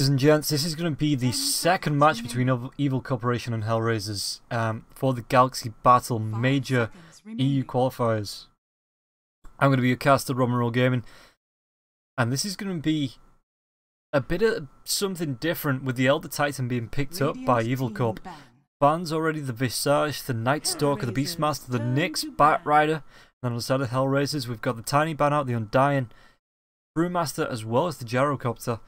ladies and gents, this is going to be the second match between Evil Corporation and HellRaisers for the Galaxy Battle Major EU Qualifiers. I'm going to be your caster, Roll Gaming, and this is going to be a bit of something different with the Elder Titan being picked up by Evil Corp. Bans already the Visage, the Night Stalker, the Beastmaster, the Nyx, Batrider, and then on the side of HellRaisers we've got the Tiny ban out, the Undying, Brewmaster, as well as the Gyrocopter.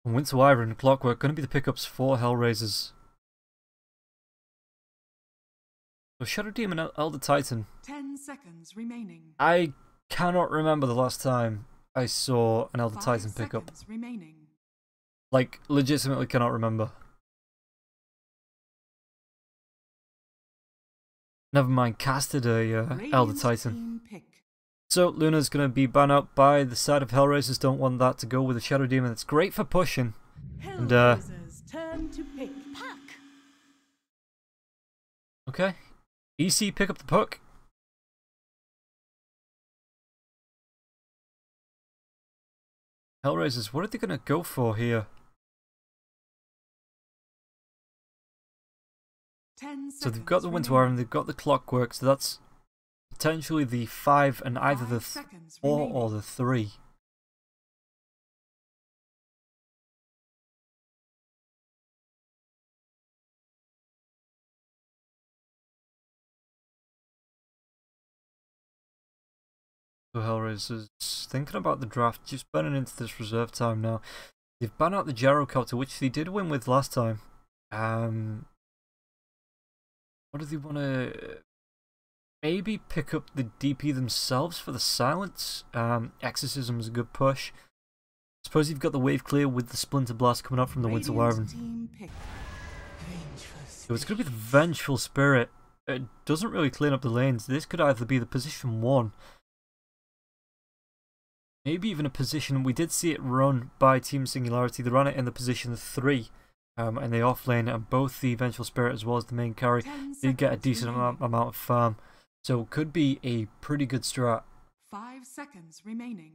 And Winter Wyvern and Clockwork going to be the pickups for HellRaisers. So Shadow Demon and Elder Titan. 10 seconds remaining. I cannot remember the last time I saw an Elder Titan pickup. Remaining. Like, legitimately cannot remember. Never mind, casted a Elder Titan. So Luna's going to be banned out by the side of HellRaisers. Don't want that to go with the Shadow Demon. It's great for pushing. And turn to pick. Puck. Okay. EC pick up the puck. HellRaisers, what are they going to go for here? So they've got the Winter Wyvern, they've got the Clockwork, so that's potentially the 5 and either the 4 or the 3. So HellRaisers thinking about the draft, just burning into this reserve time now. They've banned out the Gyrocopter, which they did win with last time. What do they want to... Maybe pick up the DP themselves for the Silence. Exorcism is a good push. Suppose you've got the Wave Clear with the Splinter Blast coming up from the Winter Wyvern. So it's going to be the Vengeful Spirit. It doesn't really clean up the lanes. This could either be the position 1. Maybe even a position... We did see it run by Team Singularity. They ran it in the position 3. And they offlane, and both the Vengeful Spirit as well as the main carry did get a decent amount of farm. So it could be a pretty good strat. 5 seconds remaining.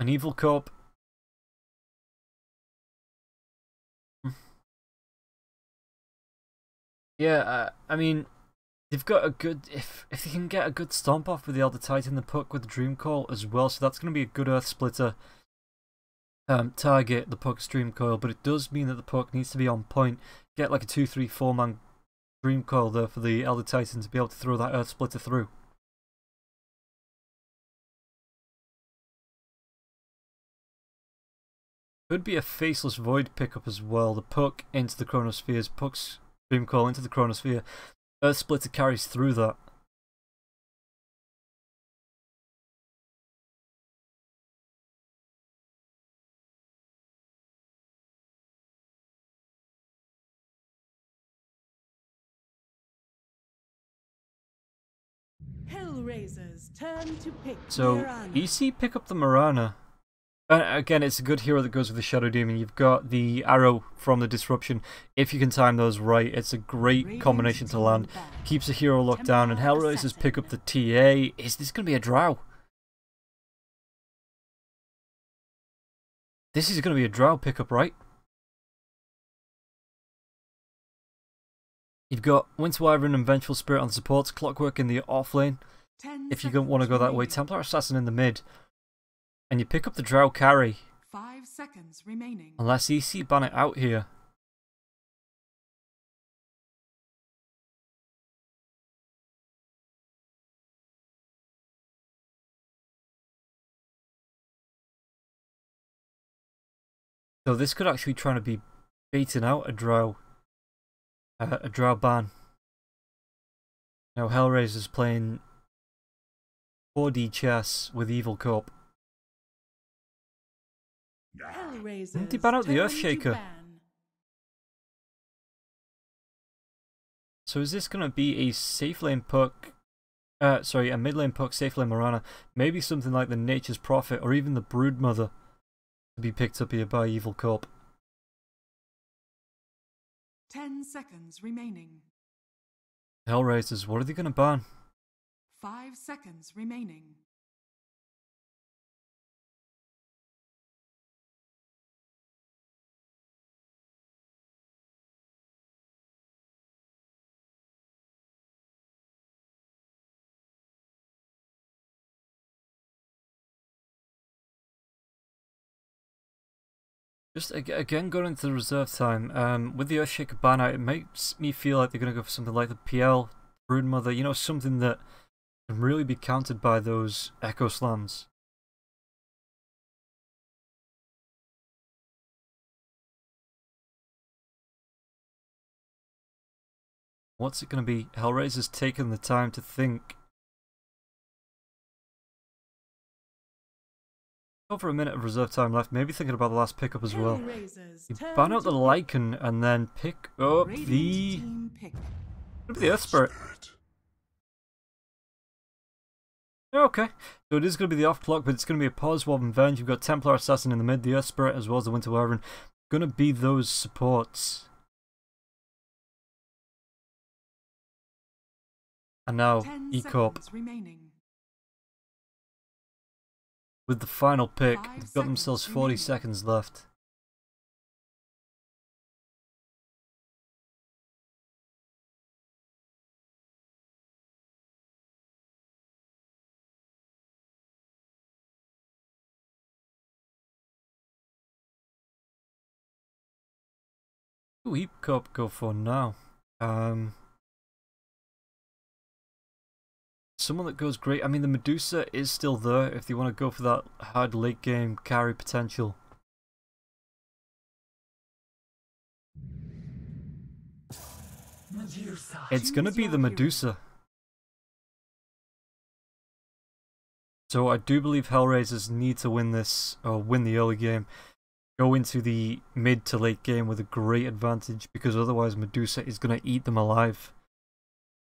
An Evil Corp. Yeah, I mean, they've got a good... If they can get a good stomp off with the Elder Titan, the puck with the Dream Coil as well, so that's going to be a good Earth Splitter target, the puck's Dream Coil, but it does mean that the puck needs to be on point. Get like a 2-3-4 man Dream Coil there for the Elder Titan to be able to throw that Earth Splitter through. Could be a Faceless Void pickup as well. The puck into the Chronospheres, puck's Dream Coil into the Chronosphere. Earth Splitter carries through that. HellRaisers turn to pick. So EC pick up the Marana. Again, it's a good hero that goes with the Shadow Demon. You've got the arrow from the Disruption. If you can time those right, it's a great combination to land. Keeps the hero locked down, and HellRaisers pick up the TA. Is this going to be a drow? This is going to be a drow pickup, right? You've got Winter Wyvern and Vengeful Spirit on the supports, Clockwork in the off lane. If you don't want to go that way, Templar Assassin in the mid. And you pick up the Drow carry. 5 seconds remaining. Unless EC ban it out here. So this could actually try to be baiting out a Drow ban. Now HellRaisers playing 4D chess with Evil Corp. Didn't they ban out the Earthshaker? So is this going to be a safe lane puck sorry, a mid lane puck, safe lane Marana, maybe something like the Nature's Prophet or even the Broodmother to be picked up here by Evil Corp. 10 seconds remaining. HellRaisers, what are they going to ban? 5 seconds remaining. Just again going into the reserve time, with the Earthshaker ban out, it makes me feel like they're going to go for something like the PL, Broodmother, you know, something that can really be countered by those Echo Slams. What's it going to be? HellRaisers taking the time to think. Over a minute of reserve time left, maybe thinking about the last pickup as well. You ban out the Lycan and then pick up the Earth Spirit. Okay, so it is going to be the off clock, but it's going to be a Pause Warp and Venge. You've got Templar Assassin in the mid, the Earth Spirit as well as the Winter Wyvern. Going to be those supports. And now E-Corp. With the final pick, they've got themselves 40 seconds left. Who E-Corp go for now? Someone that goes great. I mean, the Medusa is still there if they want to go for that hard late game carry potential. It's going to be the Medusa. So I do believe HellRaisers need to win this, or win the early game. Go into the mid to late game with a great advantage, because otherwise Medusa is going to eat them alive.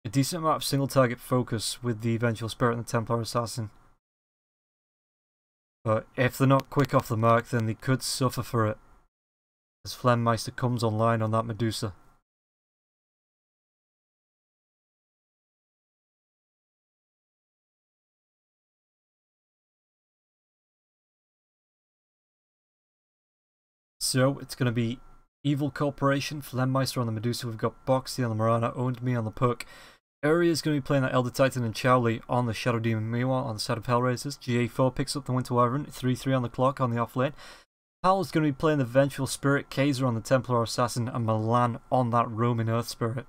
A decent amount of single target focus with the Vengeful Spirit and the Templar Assassin. But if they're not quick off the mark, then they could suffer for it, as Flemmeister comes online on that Medusa. So it's going to be Evil Corporation, Flemmeister on the Medusa. We've got Boxy on the Marana, Owned Me on the Puck. Area is going to be playing that Elder Titan and Chowley on the Shadow Demon. Meanwhile, on the side of HellRaisers, GA4 picks up the Winter Wyvern, 3-3 on the clock on the off lane. Hal is going to be playing the Vengeful Spirit, Kaiser on the Templar Assassin, and Milan on that Roman Earth Spirit.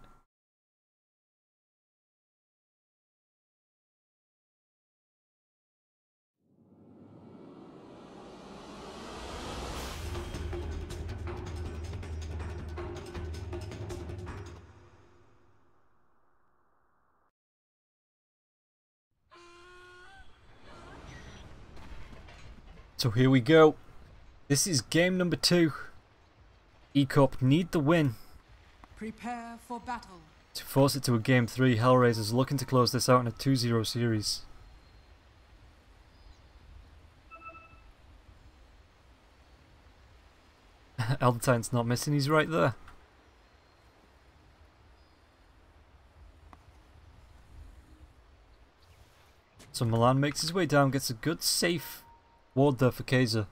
So here we go. This is game number 2. E-Corp need the win. Prepare for battle. To force it to a game 3, HellRaisers looking to close this out in a 2-0 series. Elder Titan's not missing, he's right there. So Milan makes his way down, gets a good safe ward there for Kaiser.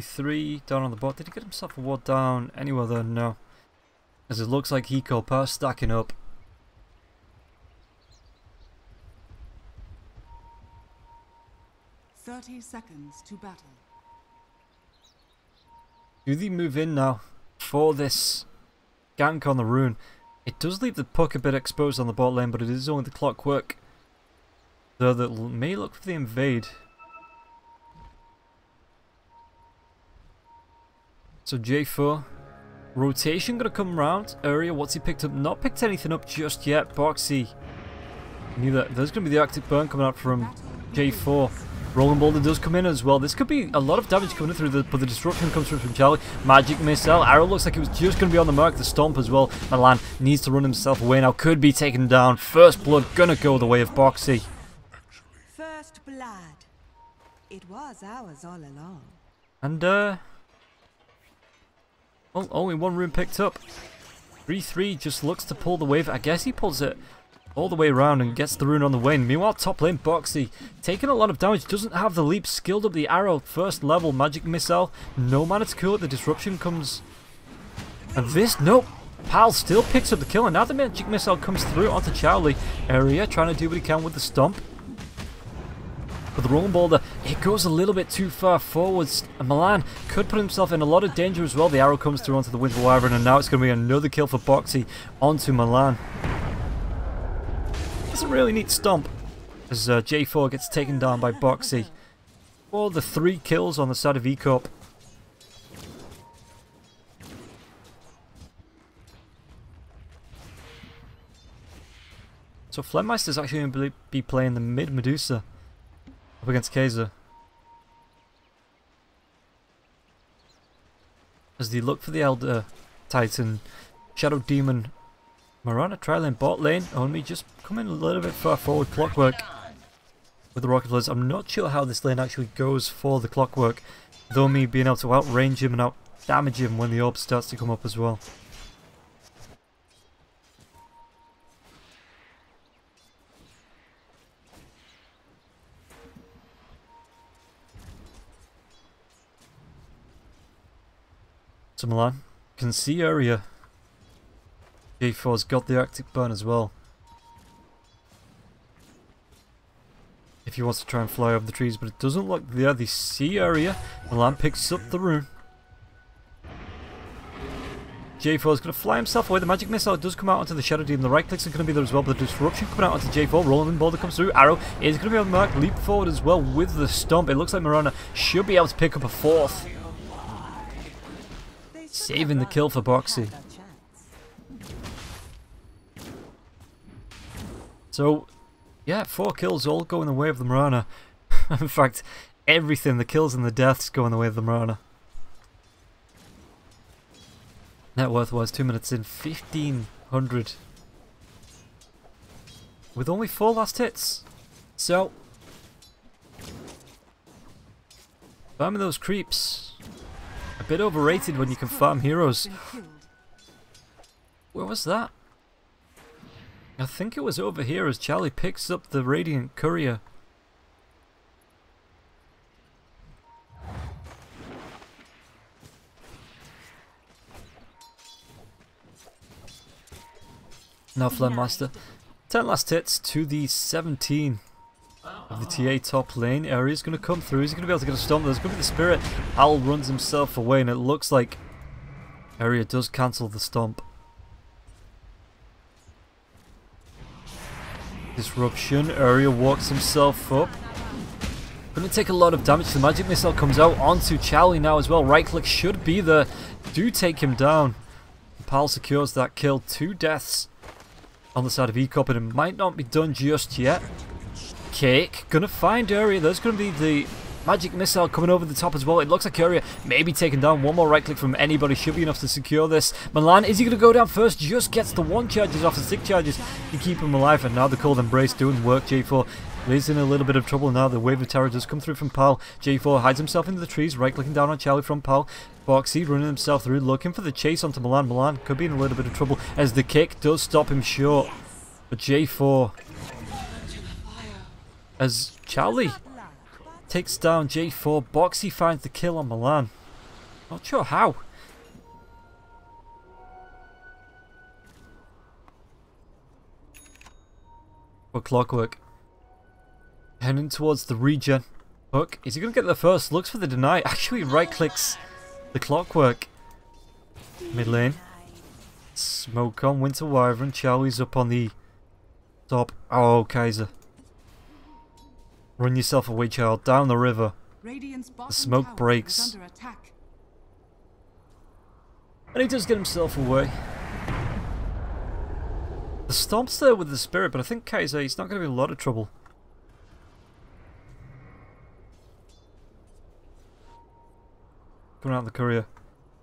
Three down on the bot. Did he get himself a ward down anywhere there? No. As it looks like E-Corp are stacking up. "30 seconds to battle." Do they move in now for this gank on the rune? It does leave the puck a bit exposed on the bot lane, but it is only the clockwork there that may look for the invade. So J4, rotation gonna come round. Area, what's he picked up? Not picked anything up just yet. Boxy knew that there's gonna be the Arctic Burn coming out from J4. Rolling Boulder does come in as well. This could be a lot of damage coming in through, but the disruption comes through from Charlie. Magic Missile. Arrow looks like it was just going to be on the mark. The Stomp as well. Milan needs to run himself away now. Could be taken down. First Blood gonna go the way of Boxy. First blood. It was ours all along. And, well, only one rune picked up. 3-3 just looks to pull the wave. I guess he pulls it all the way around and gets the rune on the wing. Meanwhile, top lane, Boxy, taking a lot of damage, doesn't have the leap, skilled up the arrow, first level, Magic Missile, no mana to cool it, the disruption comes. And this, nope, Pal still picks up the kill, and now the Magic Missile comes through onto Charlie. Area trying to do what he can with the Stomp. But the Rolling Boulder, it goes a little bit too far forwards, and Milan could put himself in a lot of danger as well. The arrow comes through onto the Winter Wyvern, and now it's going to be another kill for Boxy onto Milan. That's a really neat stomp as J4 gets taken down by Boxy for the 3 kills on the side of E-Corp. So Flemmeister's actually going to be playing the mid Medusa up against Kaiser as they look for the Elder Titan, Shadow Demon, Mirana trialing bot lane, only just coming a little bit far forward. Clockwork with the Rocket Bloods. I'm not sure how this lane actually goes for the Clockwork, though me being able to outrange him and out damage him when the orb starts to come up as well. So Milan can see area. J4's got the Arctic Burn as well. If he wants to try and fly over the trees, but it doesn't look there. The sea area. Milan picks up the rune. J4's going to fly himself away. The Magic Missile does come out onto the Shadow Demon. The right clicks are going to be there as well, but the disruption coming out onto J4. Rolling Boulder comes through. Arrow is going to be on the mark. Leap forward as well with the Stomp. It looks like Mirana should be able to pick up a 4th. Saving the kill for Boxy. So, yeah, 4 kills all going the way of the Mirana. In fact, everything, the kills and the deaths, go in the way of the Mirana. Net worth was 2 minutes in, 1,500. With only 4 last hits. So, farming those creeps. A bit overrated when you can farm heroes. Where was that? I think it was over here as Charlie picks up the Radiant Courier. Now Flemmeister. 10 last hits to the 17 of the TA top lane. Area's going to come through. He's going to be able to get a stomp. There's going to be the Spirit. Al runs himself away, and it looks like Area does cancel the stomp. Disruption. Area walks himself up. Going to take a lot of damage. The Magic Missile comes out onto Charlie now as well. Right click should be there. Do take him down. Pal secures that kill. 2 deaths on the side of E-Cop, and it might not be done just yet. Cake gonna find Area. There's gonna be the Magic Missile coming over the top as well. It looks like Area may be taken down. One more right click from anybody should be enough to secure this. Milan, is he gonna go down first? Just gets the 1 charges off the 6 charges to keep him alive, and now the Cold Embrace doing work. J4 is in a little bit of trouble now. The Wave of Terror does come through from Pal. J4 hides himself into the trees, right clicking down on Charlie from Pal. Boxy running himself through, looking for the chase onto Milan. Milan could be in a little bit of trouble as the kick does stop him short. But J4, as Charlie takes down J4, Boxy finds the kill on Milan. Not sure how. But Clockwork heading towards the regen. Hook, is he going to get there first? Looks for the deny. Actually right clicks the Clockwork. Mid lane. Smoke on Winter Wyvern. Charlie's up on the top. Oh, Kaiser. Run yourself away, child. Down the river. The smoke breaks. And he does get himself away. The Stomp's there with the Spirit, but I think Kaiser, he's not going to be in a lot of trouble. coming out of the courier.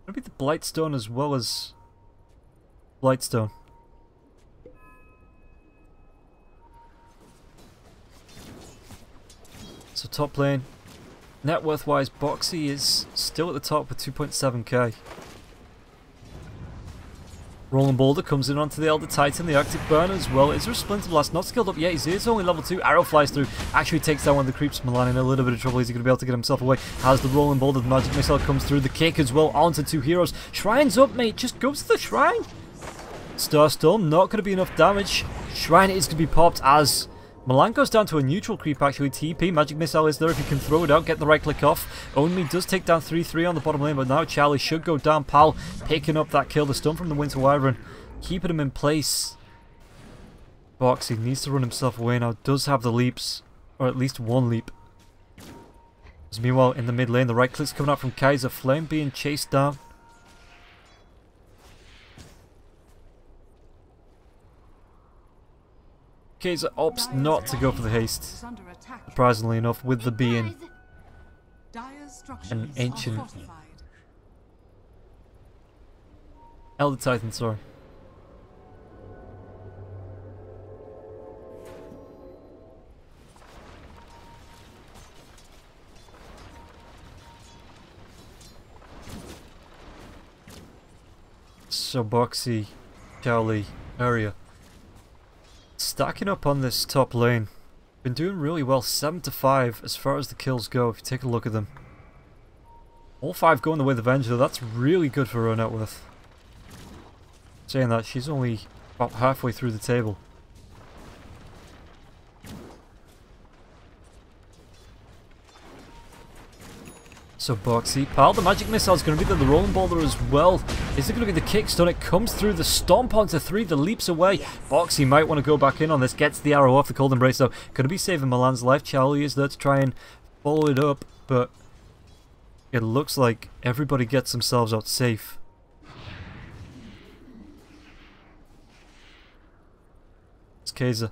Gonna be the Blightstone as well as Blightstone. So top lane, net worth wise, Boxy is still at the top with 2.7k. Rolling Boulder comes in onto the Elder Titan, the Arctic Burn as well. Is there a Splinter Blast? Not skilled up yet. He's only level 2. Arrow flies through. Actually takes down one of the creeps. Milan in a little bit of trouble. Is he going to be able to get himself away? Has the Rolling Boulder. The Magic Missile comes through. The kick as well onto 2 heroes. Shrine's up, mate. Just go to the Shrine. Starstorm, not going to be enough damage. Shrine is going to be popped as Milan goes down to a neutral creep actually. TP, Magic Missile is there if you can throw it out, get the right click off. Only does take down 3-3 on the bottom lane, but now Charlie should go down. Pal picking up that kill, the stun from the Winter Wyvern, keeping him in place. Boxy needs to run himself away now, does have the leaps, or at least one leap. As meanwhile in the mid lane, the right click's coming out from Kaiser, Flame being chased down. Kaiser opts not to go for the haste, surprisingly enough, with the being an ancient Elder Titan, sorry. So Boxy, Charlie, area. Stacking up on this top lane. Been doing really well, 7-5 as far as the kills go if you take a look at them. All 5 going the way of the Avenger, that's really good for her net worth. Saying that, she's only about halfway through the table. So Boxy, Pal, the Magic Missile is going to be the Rolling Boulder as well. Is it going to be the kickstone? It comes through the stomp onto 3, the leaps away. Boxy might want to go back in on this, gets the arrow off the Cold Embrace though. Going to be saving Milan's life. Charlie is there to try and follow it up, but it looks like everybody gets themselves out safe. It's Kaiser.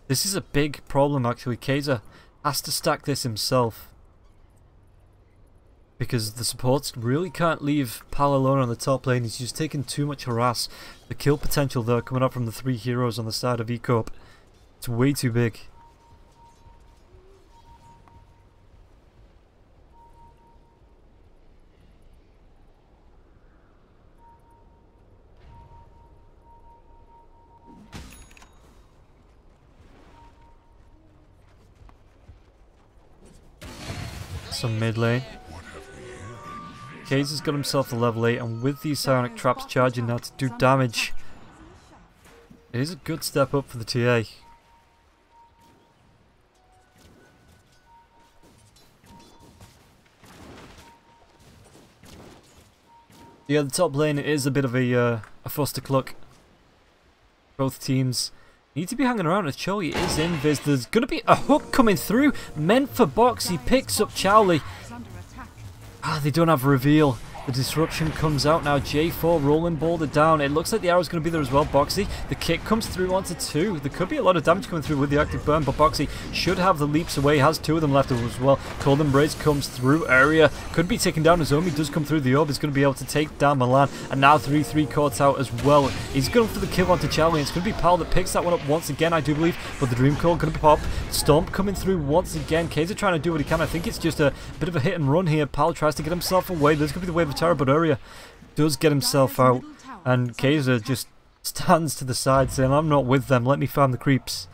This is a big problem actually. Kaiser has to stack this himself, because the supports really can't leave Pal alone on the top lane. He's just taking too much harass. The kill potential there coming up from the 3 heroes on the side of Ecorp, it's way too big. Some mid lane. Kaiser's got himself the level 8, and with these psionic traps charging now to do damage, it is a good step up for the TA. Yeah, the top lane is a bit of a cluck. Both teams need to be hanging around as Charlie is invis. There's going to be a hook coming through, meant for Boxy, picks up Charlie. They don't have a reveal. The disruption comes out now. J4 Rolling Boulder down. It looks like the arrow's going to be there as well. Boxy, the kick comes through onto 2. There could be a lot of damage coming through with the active burn, but Boxy should have the leaps away. Has 2 of them left as well. Cold Embrace comes through. Area could be taken down. Azumi does come through the orb. Is going to be able to take down Milan. And now 3-3 caught out as well. He's going for the kill onto Charlie. It's going to be Pal that picks that one up once again, I do believe. But the Dream Core going to pop. Stomp coming through once again. Kaiser trying to do what he can. I think it's just a bit of a hit and run here. Pal tries to get himself away. There's going to be the Wave of Terror, but Area does get himself out, and Kaiser just stands to the side saying, I'm not with them, let me farm the creeps.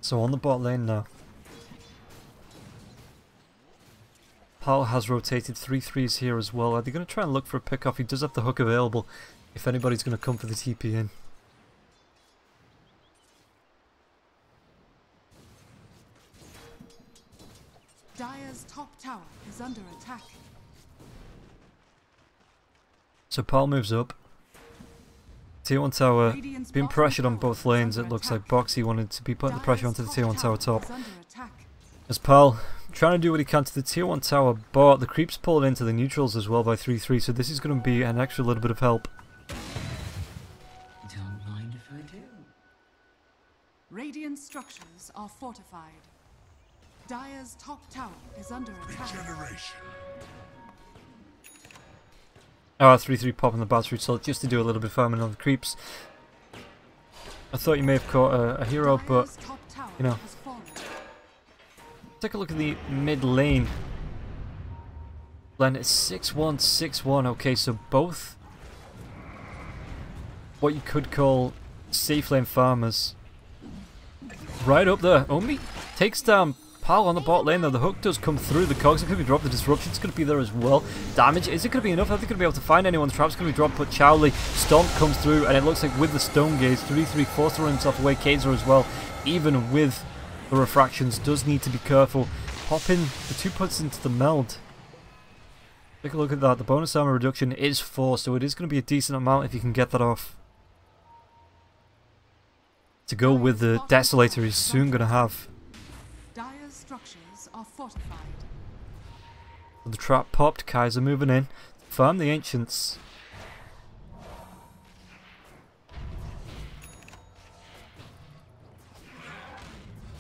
So on the bot lane now, Pal has rotated 3-3s here as well. Are they going to try and look for a pick-off? He does have the hook available if anybody's going to come for the TP in. Dire's top tower is under attack. So Pal moves up. Tier 1 tower being pressured on both lanes. It looks like Boxy wanted to be putting the pressure onto the Tier 1 tower top. As Pal trying to do what he can to the tier 1 tower, but the creeps pulled into the neutrals as well by 3-3, so this is going to be an extra little bit of help. Don't mind if I do. Radiant structures are fortified. Dire's top tower is under attack. Regeneration. 3-3 popping the battery so just to do a little bit of farming on the creeps. I thought you may have caught a hero, but Dire's top tower you know. has fallen. Take a look at the mid lane. Blend is 6-1, 6-1. Okay, so both what you could call safe lane farmers. Right up there. Omi takes down Pal on the bot lane though. The hook does come through. The cogs are going to be dropped. The disruption's going to be there as well. Damage, is it going to be enough? I think going to be able to find anyone. The trap's going to be dropped, but Chowley Stomp comes through, and it looks like with the Stone Gaze, 3-3 forced to run himself away. Kaiser as well, even with the refractions, does need to be careful. Pop in the 2 puts into the meld. Take a look at that. The bonus armor reduction is 4, so it is going to be a decent amount if you can get that off. To go with the Desolator he's soon going to have. Dire's structures are fortified. The trap popped, Kaiser moving in. Farm the Ancients.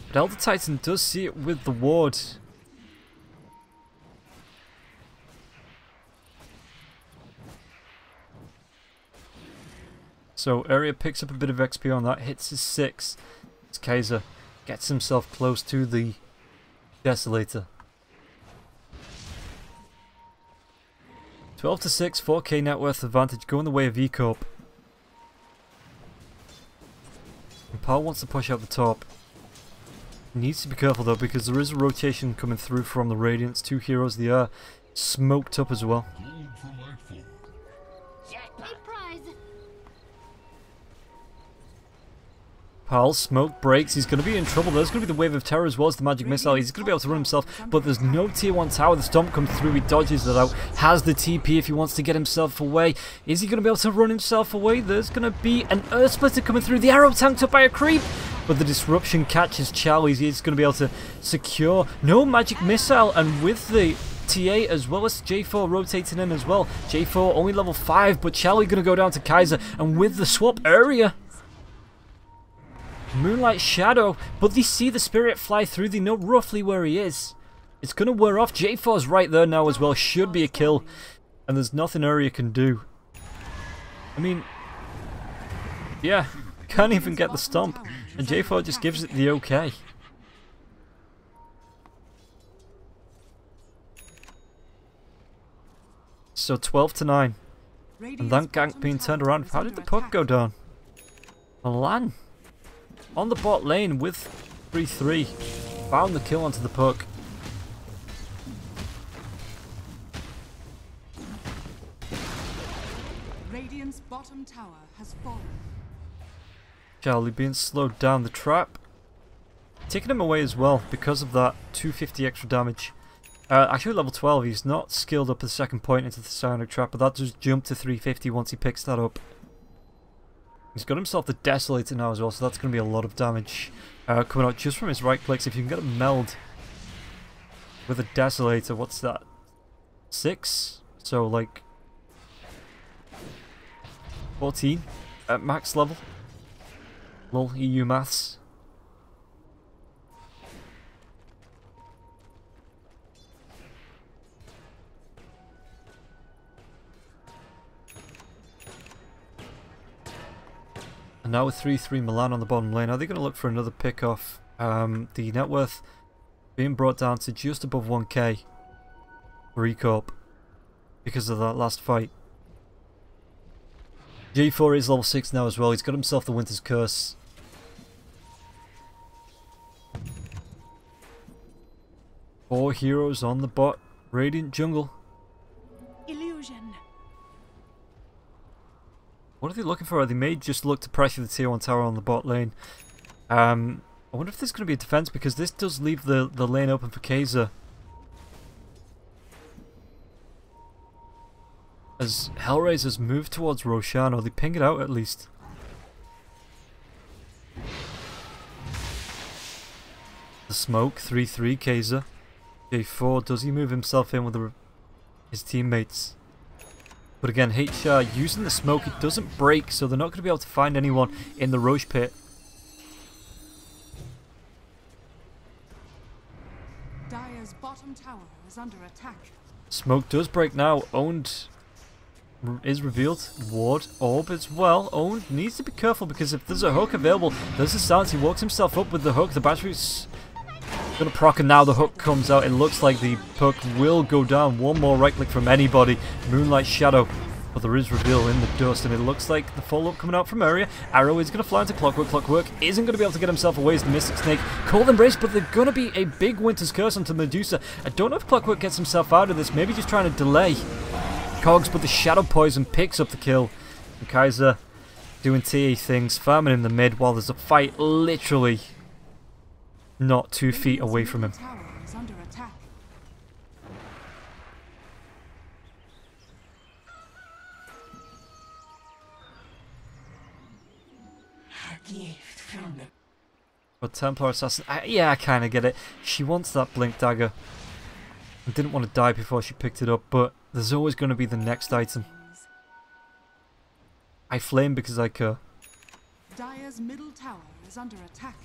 But Elder Titan does see it with the ward. So Area picks up a bit of XP on that, hits his 6. As Kaiser gets himself close to the Desolator. 12-6, 4k net worth advantage going the way of E-Corp. And Pal wants to push out the top. He needs to be careful though because there is a rotation coming through from the Radiants. 2 heroes, they are smoked up as well. Pal, smoke breaks, he's going to be in trouble. There's going to be the Wave of Terror as well as the Magic Missile. He's going to be able to run himself, but there's no tier 1 tower. The Stomp comes through, he dodges it out. Has the TP if he wants to get himself away. Is he going to be able to run himself away? There's going to be an Earth Splitter coming through. The arrow tanked up by a creep, but the disruption catches Chow. He's going to be able to secure. No Magic Missile, and with the TA as well as J4 rotating in as well. J4 only level 5, but Charlie going to go down to Kaiser, and with the swap Area. Moonlight Shadow, but they see the Spirit fly through, they know roughly where he is. It's going to wear off. J4's right there now as well, should be a kill, and there's nothing Area can do. I mean, yeah, can't even get the Stomp, and J4 just gives it the okay. So 12-9, and that gank being turned around. How did the puck go down? Milan on the bot lane with 3-3. Found the kill onto the puck. Radiant's bottom tower has fallen. Charlie being slowed down. The trap taking him away as well because of that 250 extra damage. Actually level 12, he's not skilled up the second point into the Psionic Trap, but that does jump to 350 once he picks that up. He's got himself the Desolator now as well, so that's going to be a lot of damage coming out just from his right clicks. If you can get a meld with a Desolator, what's that? 6? So like 14 at max level. Lol, EU maths. And now with 3-3 Milan on the bottom lane, are they going to look for another pick off? The net worth being brought down to just above 1k for E-Corp because of that last fight. J4 is level 6 now as well. He's got himself the Winter's Curse. Four heroes on the bot. Radiant jungle. Illusion. What are they looking for? They may just look to pressure the tier 1 tower on the bot lane. I wonder if there's going to be a defense because this does leave the lane open for Kaiser. As HellRaisers move towards Roshan, or they ping it out at least. the smoke. 3-3 Kaiser. J4, does he move himself in with his teammates? But again, HR using the smoke, it doesn't break, so they're not going to be able to find anyone in the Roche pit. Dire's bottom tower is under attack. Smoke does break now. Owned is revealed. Ward, orb as well. Owned needs to be careful because if there's a hook available, there's a silence. He walks himself up with the hook. The battery's going to proc, and now the hook comes out. It looks like the puck will go down. One more right click from anybody. Moonlight Shadow. But there is reveal in the dust, and it looks like the follow-up coming out from area. Arrow is going to fly into Clockwork. Clockwork isn't going to be able to get himself away as the Mystic Snake. Cold Embrace, but there's going to be a big Winter's Curse onto Medusa. I don't know if Clockwork gets himself out of this. Maybe just trying to delay Cogs, but the Shadow Poison picks up the kill. And Kaiser doing TA things, farming in the mid while there's a fight literally not 2 feet away from him. Tower is under attack. But Templar Assassin, yeah, I kind of get it. She wants that Blink Dagger. I didn't want to die before she picked it up, but there's always going to be the next item. I flame because I care. Dire's middle tower is under attack.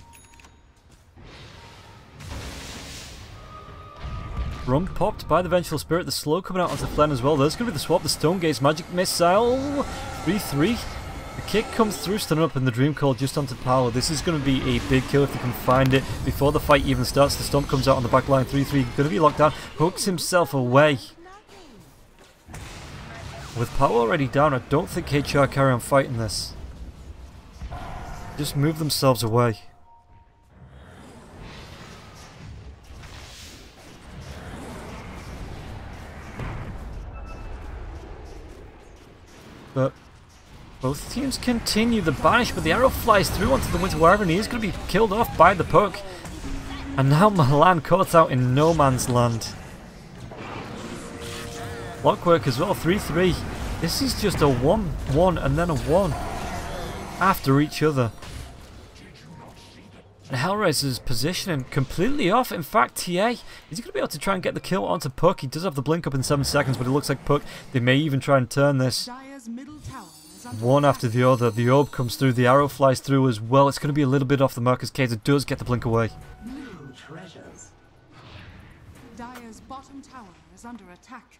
Rung popped by the Vengeful Spirit. The slow coming out onto Flen as well. There's going to be the swap. The Stone Gaze Magic Missile. 3-3. The kick comes through, stun up, and the Dream Call just onto power. This is going to be a big kill if they can find it before the fight even starts. The Stomp comes out on the back line. 3-3. Going to be locked down. Hooks himself away. With power already down, I don't think HR carry on fighting this. Just move themselves away. But both teams continue the banish, but the arrow flies through onto the Winter Wyvern. He is going to be killed off by the puck. And now Milan caught out in no man's land. Clockwork as well, 3-3. This is just a 1-1 and then a 1 after each other. And HellRaisers positioning completely off. In fact, TA, is he going to be able to try and get the kill onto Puck? He does have the blink up in 7 seconds, but it looks like Puck, they may even try and turn this. Dire's middle tower is under One attack. after the other. The orb comes through, the arrow flies through as well. It's going to be a little bit off the mark as Kaiser does get the blink away. Dire's bottom tower is under attack.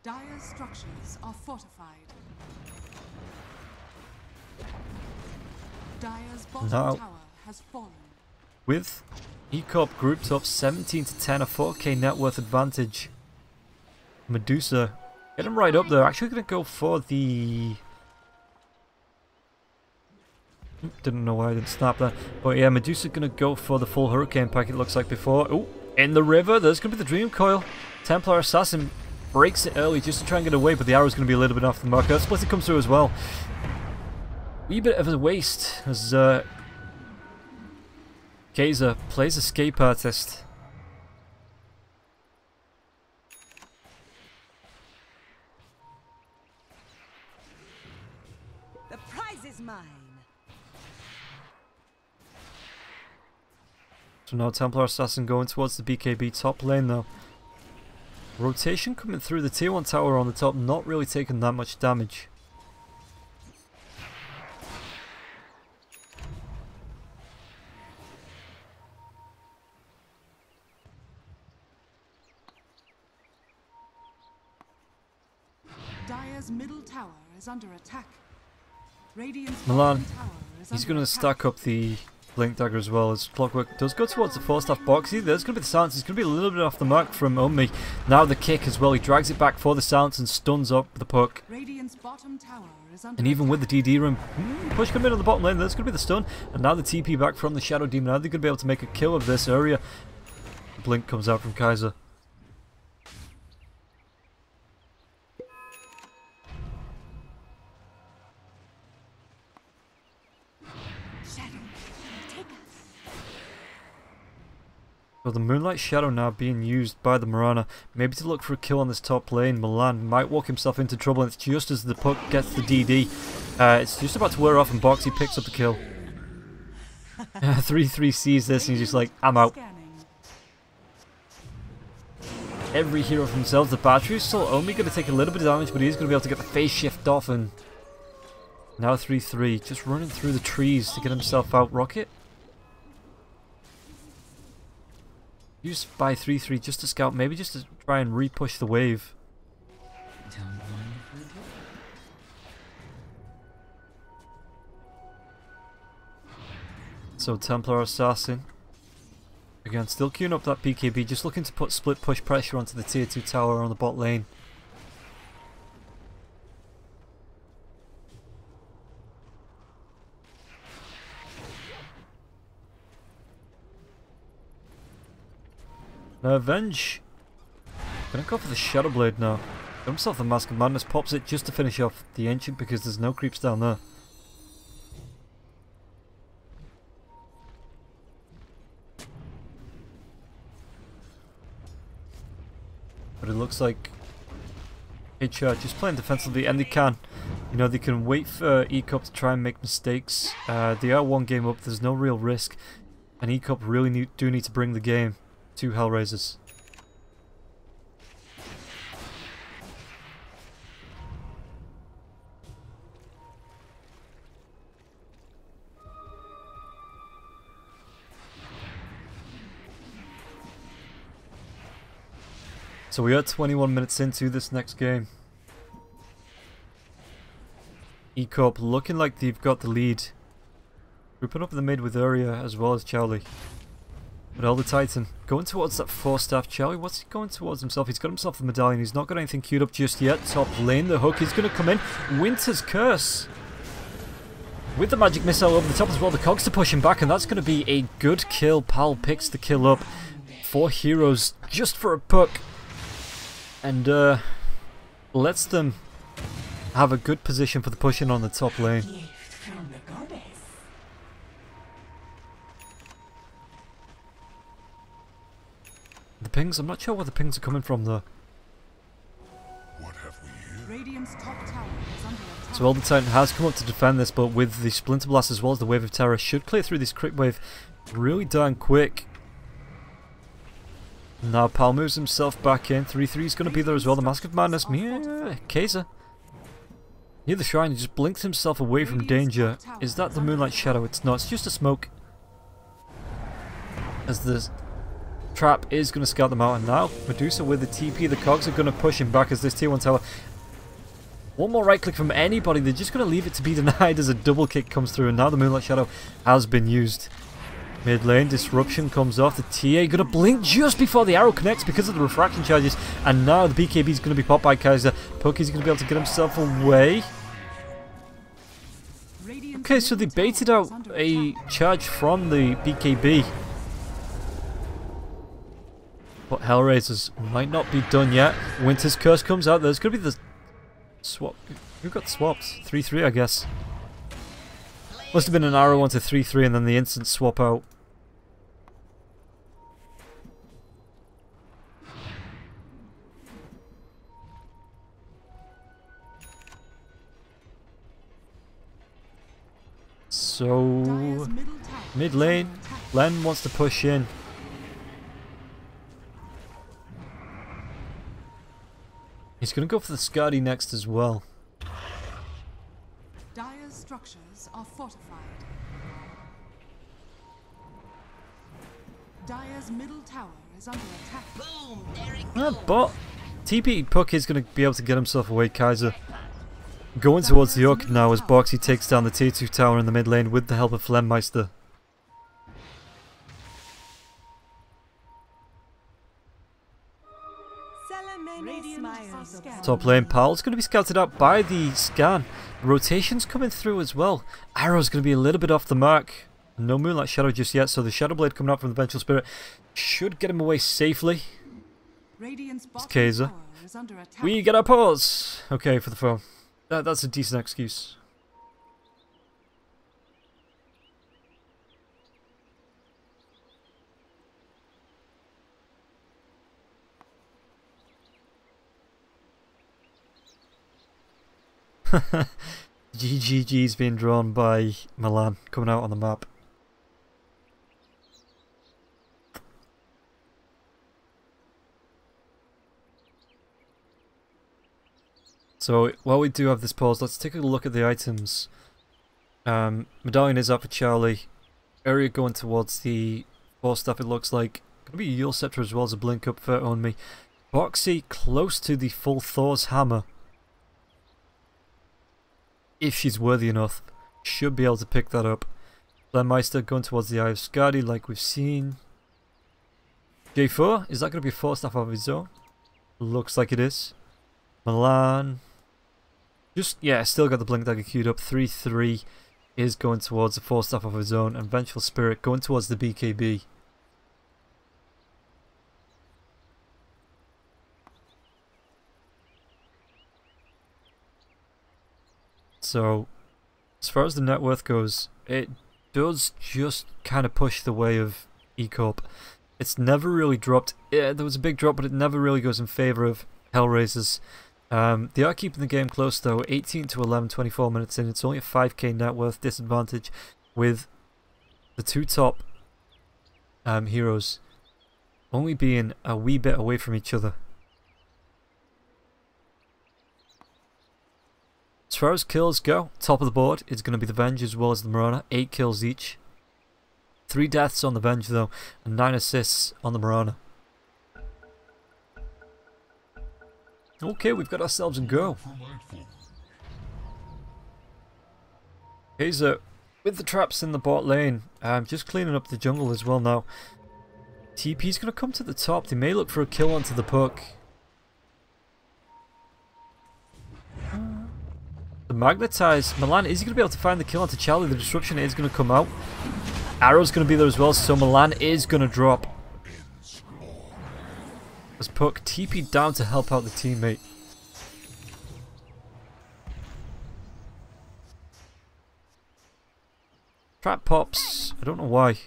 Dire's structures are fortified. Dire's bottom Now, tower has fallen. with ECOP grouped up 17 to 10, a 4k net worth advantage. Medusa getting right up there. Actually going to go for the... Didn't know why I didn't snap that. But yeah, Medusa going to go for the full Hurricane pack, it looks like before. Oh, in the river, there's going to be the Dream Coil. Templar Assassin breaks it early just to try and get away, but the arrow's going to be a little bit off the mark. Splitter comes through as well. Wee bit of a waste as Kaiser plays Escape Artist. The prize is mine. So now Templar Assassin going towards the BKB top lane though. Rotation coming through, the tier 1 tower on the top, not really taking that much damage. Dire's middle tower is under attack. Radiant's Milan, bottom tower is he's under going to attack. stack up the Blink Dagger as well as Clockwork does go towards the 4-staff boxy. There's going to be the silence. He's going to be a little bit off the mark from Ummi. Now the kick as well. He drags it back for the silence and stuns up the puck. Radiant's bottom tower is under And even with the attack. DD room, push coming in on the bottom lane. There's going to be the stun. And now the TP back from the Shadow Demon. Now they're going to be able to make a kill of this area. Blink comes out from Kaiser. Shadow, take us. So the Moonlight Shadow now being used by the Mirana, maybe to look for a kill on this top lane. Milan might walk himself into trouble, and it's just as the puck gets the DD. It's just about to wear off, and Boxy picks up the kill. 3-3 sees this and he's just like, I'm out. Scanning. Every hero for himself. The battery is still only going to take a little bit of damage, but he's going to be able to get the phase shift off. And now 3-3, just running through the trees to get himself out. Rocket used by 3-3 just to scout, maybe just to try and re-push the wave. So Templar Assassin again, still queuing up that BKB, just looking to put split push pressure onto the tier 2 tower on the bot lane. Now Avenge gonna go for the Shadow Blade now. Got himself the Mask of Madness, pops it just to finish off the Ancient because there's no creeps down there. But it looks like HR just playing defensively, and they can. You know, they can wait for E-Cup to try and make mistakes. They are one game up, there's no real risk. And E-Cup really do need to bring the game to HellRaisers. So we are 21 minutes into this next game. E-Corp looking like they've got the lead. Grouping up the mid with Uria as well as Charlie. But Elder Titan going towards that 4-staff. Charlie, what's he going towards himself? He's got himself the medallion. He's not got anything queued up just yet. Top lane, the hook is going to come in. Winter's Curse. With the magic missile over the top as well. The cogs to push him back, and that's going to be a good kill. Pal picks the kill up. 4 heroes just for a puck. And lets them have a good position for the push in on the top lane. The pings, I'm not sure where the pings are coming from though. What have we here? Radiant's top tower is under attack. So Elder Titan has come up to defend this, but with the Splinter Blast as well as the Wave of Terror, should clear through this crit wave really darn quick. Now Pal moves himself back in. 3-3 is going to be there as well. The Mask of Madness. Yeah, Kaiser. Near the shrine, he just blinks himself away from danger. Is that the Moonlight Shadow? It's not. It's just a smoke. As the trap is going to scout them out. And now Medusa with the TP. The cogs are going to push him back as this tier 1 tower. One more right click from anybody. They're just going to leave it to be denied as a double kick comes through. And now the Moonlight Shadow has been used. Mid lane, disruption comes off. The TA gonna blink just before the arrow connects because of the refraction charges. And now the BKB is gonna be popped by Kaiser. Poki's gonna be able to get himself away. Okay, so they baited out a charge from the BKB. But HellRaisers might not be done yet. Winter's Curse comes out. There's gonna be the swap. Who got swapped? 3-3, I guess. Must have been an arrow onto 3-3 and then the instant swap out. So mid lane, Len wants to push in. He's going to go for the Skadi next as well. Dire's structures are fortified. Dire's middle tower is under attack. Boom! There it goes. But TP Puck is going to be able to get himself away. Kaiser going towards the hook now as Boxy takes down the tier 2 tower in the mid lane with the help of Flemmeister. Top lane, Pal's going to be scouted out by the scan. Rotation's coming through as well. Arrow's going to be a little bit off the mark. No Moonlight Shadow just yet, so the Shadow Blade coming out from the Vengeful Spirit should get him away safely. It's Kaiser. We get our pause! Okay, for the phone. That's a decent excuse. GGG's being drawn by Milan coming out on the map. So while we do have this pause, let's take a look at the items. Medallion is up for Charlie. Area going towards the Force Staff, it looks like. Gonna be a Yule Scepter as well as a Blink Up for on me. Boxy close to the full Thor's Hammer. If she's worthy enough, should be able to pick that up. Meister going towards the Eye of Skadi like we've seen. J4, is that going to be a Force Staff of his own? Looks like it is. Milan. Just, yeah, still got the Blink Dagger queued up. 3-3 is going towards the Force Staff of his own. And Vengeful Spirit going towards the BKB. So, as far as the net worth goes, it does just kind of push the way of E-Corp. It's never really dropped. Yeah, there was a big drop, but it never really goes in favour of HellRaisers. They are keeping the game close though, 18 to 11, 24 minutes in. It's only a 5k net worth disadvantage with the two top heroes only being a wee bit away from each other. As far as kills go, top of the board is going to be the Venge as well as the Marana, 8 kills each. 3 deaths on the Venge though, and 9 assists on the Marana. Okay, we've got ourselves a go. Hazer with the traps in the bot lane, just cleaning up the jungle as well now. TP's going to come to the top. They may look for a kill onto the Puck. The Magnetize, Milan, is he going to be able to find the kill onto Charlie? The disruption is going to come out. Arrow's going to be there as well, so Milan is going to drop. As Puck TP'd down to help out the teammate. Trap pops, I don't know why.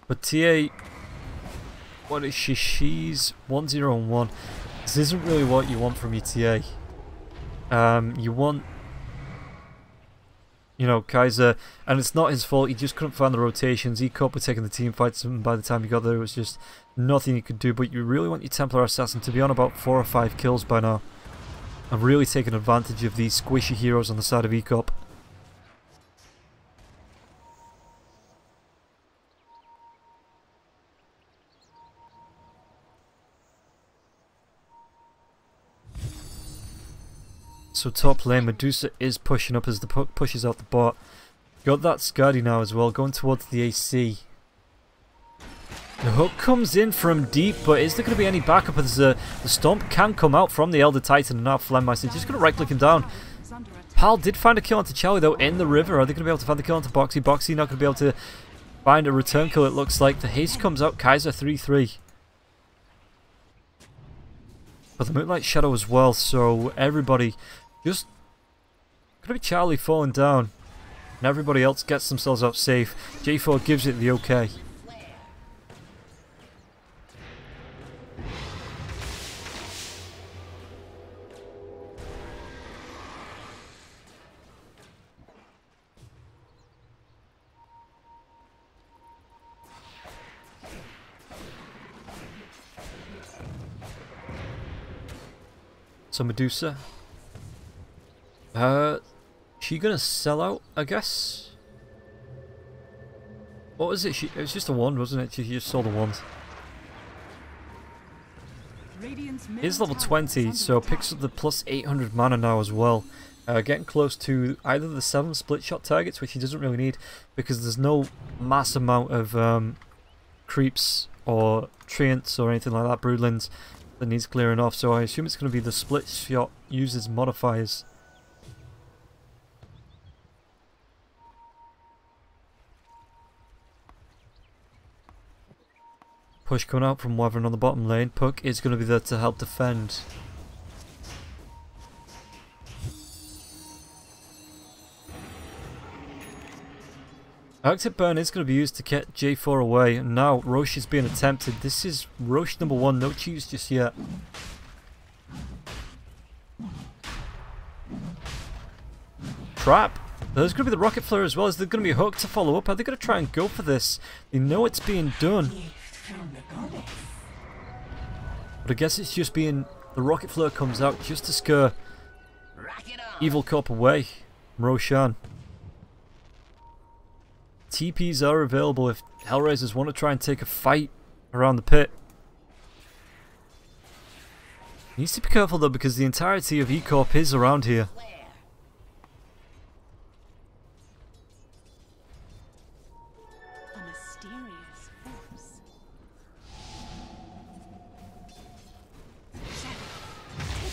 But TA, what is she? She's 1-0-1. This isn't really what you want from your TA. You want, you know, Kaiser, and it's not his fault, he just couldn't find the rotations. He coped with taking the team fights, and by the time he got there, it was just nothing he could do. But you really want your Templar Assassin to be on about 4 or 5 kills by now, and really taking advantage of these squishy heroes on the side of Ecop. So top lane, Medusa is pushing up as the Puck pushes out the bot. Got that Skadi now as well, going towards the AC. The hook comes in from deep, but is there going to be any backup as the Stomp can come out from the Elder Titan, and now Flemmeister just going to right click him down. Pal did find a kill onto Charlie though in the river. Are they going to be able to find the kill onto Boxy? Boxy not going to be able to find a return kill, it looks like. The haste comes out, Kaiser 3-3. But the Moonlight Shadow as well, so everybody just gonna be Charlie falling down, and everybody else gets themselves out safe. J4 gives it the okay. So Medusa, she gonna sell out, I guess? What was it? It was just a wand, wasn't it? She just sold a wand. Is level 20, so picks up the plus 800 mana now as well. Getting close to either the 7 split shot targets, which he doesn't really need because there's no mass amount of creeps or treants or anything like that, broodlings, that needs clearing off. So I assume it's going to be the split shot uses modifiers. Push coming out from Wyvern on the bottom lane. Puck is going to be there to help defend. Arctic Burn is going to be used to get J4 away, and now Roche is being attempted. This is Roche number 1, no cheese just yet. Trap. There's going to be the rocket flare as well. Is there going to be a hook to follow up? Are they going to try and go for this? They know it's being done. But I guess it's just being... The rocket flare comes out just to scare Evil Corp away from Roshan. TPs are available if HellRaisers want to try and take a fight around the pit. Needs to be careful though, because the entirety of E-Corp is around here.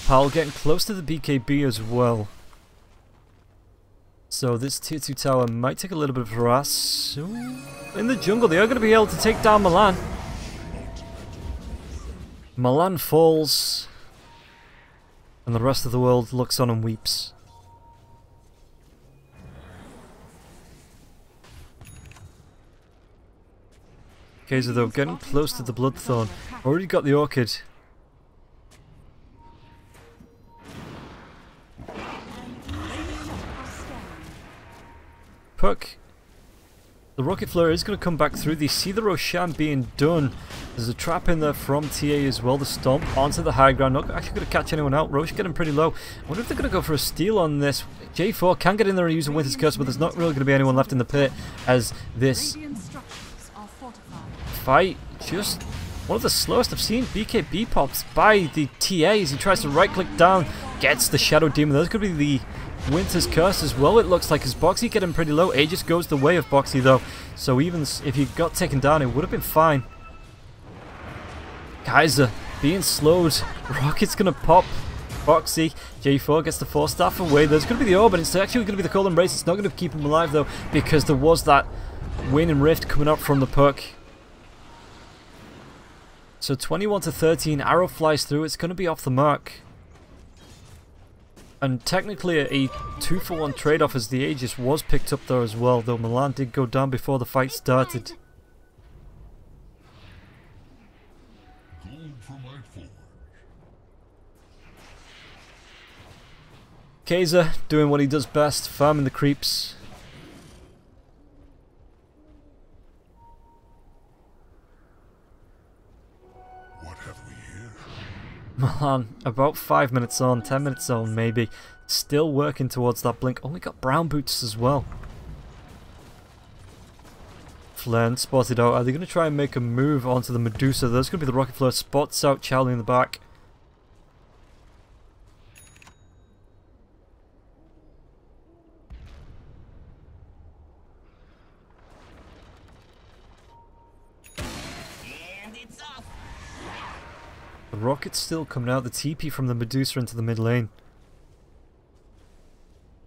Pal getting close to the BKB as well. So this tier 2 tower might take a little bit of harass. Ooh. In the jungle, they are going to be able to take down Milan. Milan falls. And the rest of the world looks on and weeps. Kaiser though, getting close to the Bloodthorn. Already got the Orchid. Puck. The rocket flare is going to come back through. They see the Roshan being done. There's a trap in there from TA as well. The stomp onto the high ground. Not actually going to catch anyone out. Roche getting pretty low. I wonder if they're going to go for a steal on this. J4 can get in there and use a Winter's Curse, but there's not really going to be anyone left in the pit as this fight just one of the slowest I've seen. BKB pops by the TA as he tries to right click down. Gets the Shadow Demon. There's going to be the Winter's Curse as well, it looks like. Is Boxy getting pretty low? Aegis goes the way of Boxy though, so even if he got taken down it would have been fine. Kaiser being slowed. Rocket's gonna pop Boxy. J4 gets the Force Staff away. There's gonna be the Orb, and it's actually gonna be the Cold Embrace. It's not gonna keep him alive though, because there was that Wind and Rift coming up from the Puck. So 21 to 13, arrow flies through. It's gonna be off the mark. And technically a 2-for-1 trade-off as the Aegis was picked up there as well, though Milan did go down before the fight started. Kaiser doing what he does best, farming the creeps. What have we here? Milan, about 5 minutes on, 10 minutes on maybe, still working towards that blink. Only got brown boots as well. Flern spotted out. Are they going to try and make a move onto the Medusa? There's going to be the rocket flare. Spots out Charlie in the back. The rocket's still coming out. The TP from the Medusa into the mid lane.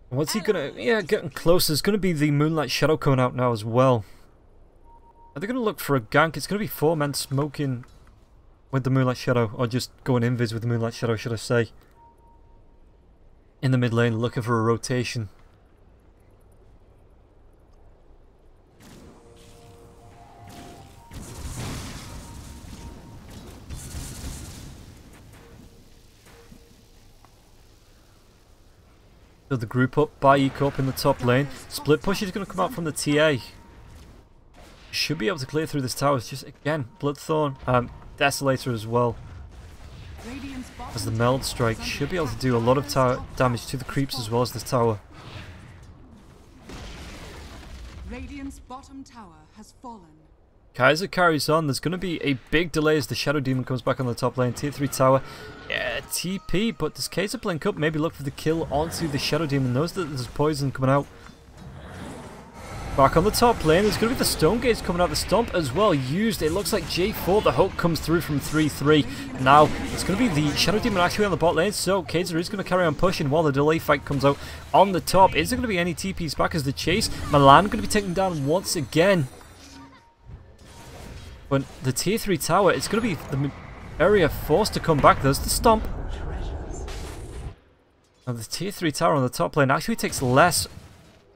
What's he gonna... Yeah, getting close. There's gonna be the Moonlight Shadow coming out now as well. Are they gonna look for a gank? It's gonna be 4 men smoking with the Moonlight Shadow. Or just going invis with the Moonlight Shadow, should I say. In the mid lane, looking for a rotation. So the group up by E-Corp in the top lane. Split push is going to come out from the TA. Should be able to clear through this tower. It's just, again, Bloodthorn, Desolator as well. As the Meld Strike should be able to do a lot of damage to the creeps as well as this tower. Radiant's bottom tower has fallen. Kaiser carries on. There's going to be a big delay as the Shadow Demon comes back on the top lane. Tier 3 tower. Yeah, TP, but does Kaiser blink up? Maybe look for the kill onto the Shadow Demon. Knows that there's poison coming out. Back on the top lane, there's going to be the Stone Gates coming out. The Stomp as well used. It looks like J4, the Hulk comes through from 3-3. Now, it's going to be the Shadow Demon actually on the bot lane, so Kaiser is going to carry on pushing while the delay fight comes out on the top. Is there going to be any TPs back as the chase? Milan going to be taken down once again. But the tier 3 tower, it's going to be the area forced to come back. There's the Stomp. Now the tier 3 tower on the top lane actually takes less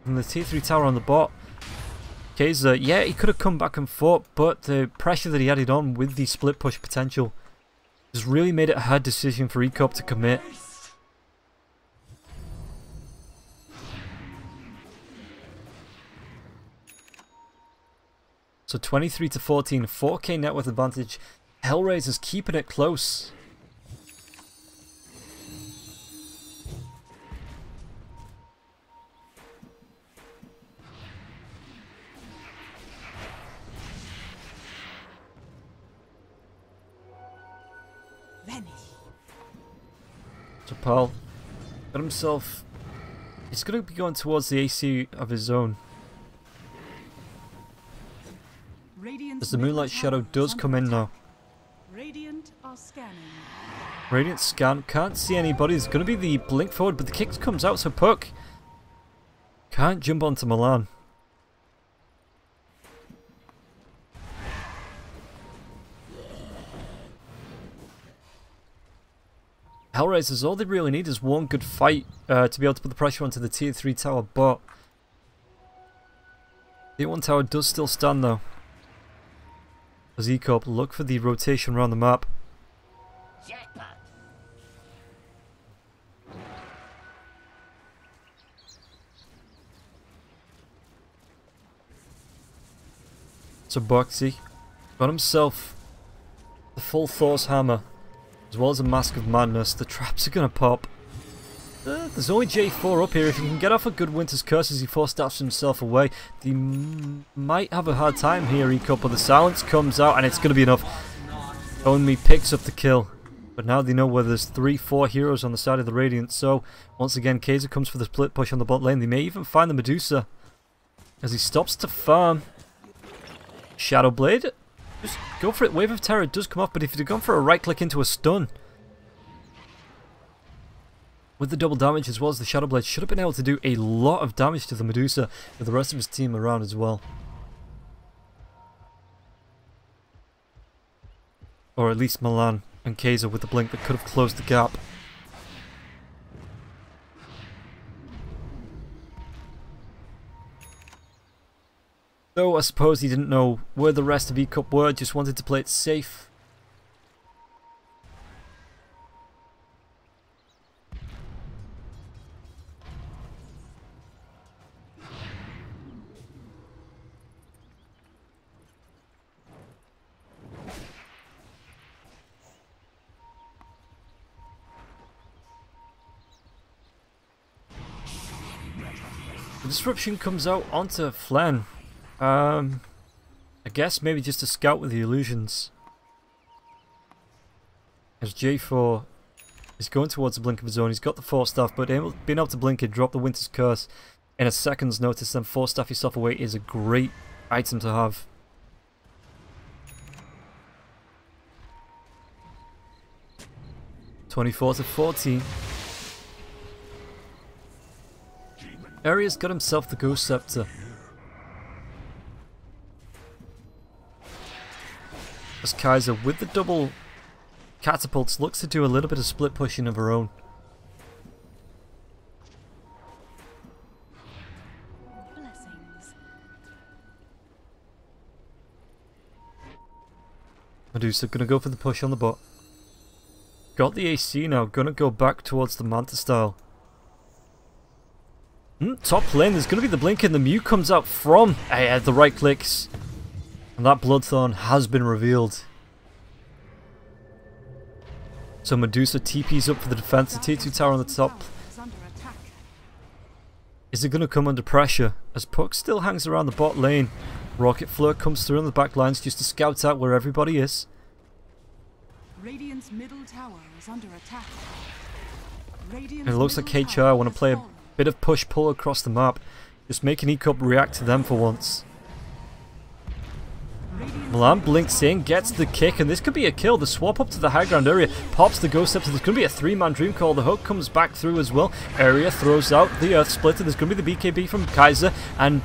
than the tier 3 tower on the bot. Kaiser, yeah, he could have come back and fought, but the pressure that he added on with the split push potential has really made it a hard decision for E-Corp to commit. So 23 to 14, 4k net worth advantage. HellRaisers keeping it close. Vanish. So Paul got himself... He's going to be going towards the AC of his own. As the Moonlight Shadow does come in now. Radiant are scanning. Radiant scan. Can't see anybody. There's going to be the blink forward, but the kick comes out, so Puck can't jump onto Milan. HellRaisers, all they really need is one good fight to be able to put the pressure onto the tier 3 tower, but tier 1 tower does still stand though. As Ecop look for the rotation around the map. So Boxy got himself the full Thor's hammer, as well as a Mask of Madness. The traps are going to pop. There's only J4 up here. If he can get off a good Winter's Curse as he force-staffs himself away, he might have a hard time here, Ecop, but the silence comes out and it's going to be enough. Only picks up the kill. But now they know where there's 3-4 heroes on the side of the Radiant, so once again Kaiser comes for the split push on the bot lane. They may even find the Medusa as he stops to farm. Shadow Blade, just go for it. Wave of Terror does come off, but if he'd have gone for a right click into a stun with the double damage as well as the Shadow Blade, should have been able to do a lot of damage to the Medusa with the rest of his team around as well. Or at least Milan and Kaiser with the blink that could have closed the gap. Though I suppose he didn't know where the rest of E-Cup were, just wanted to play it safe. The disruption comes out onto Flan. I guess maybe just a scout with the illusions. As J4 is going towards the blink of his own, he's got the Force Staff, but being able to blink it, drop the Winter's Curse in a second's notice, then Force Staff yourself away is a great item to have. (24 to 14). Aria's got himself the Ghost Scepter. As Kaiser, with the double catapults, looks to do a little bit of split pushing of her own. Blessings. Medusa gonna go for the push on the bot. Got the AC now, gonna go back towards the Manta style. Top lane, there's gonna be the blink and the Mew comes out from the right clicks. And that Bloodthorn has been revealed. So Medusa TP's up for the defense. The tier 2 tower on the top. Is it going to come under pressure? As Puck still hangs around the bot lane. Rocket Fleur comes through on the back lines just to scout out where everybody is. Radiant's middle tower is under attack. And it looks like HR want to play a bit of push-pull across the map. Just making E-Cup react to them for once. Milan blinks in, gets the kick, and this could be a kill. The swap up to the high ground area pops the Ghost Scepter. There's going to be a 3-man Dream Call. The hook comes back through as well. Area throws out the Earth Splitter. There's going to be the BKB from Kaiser. And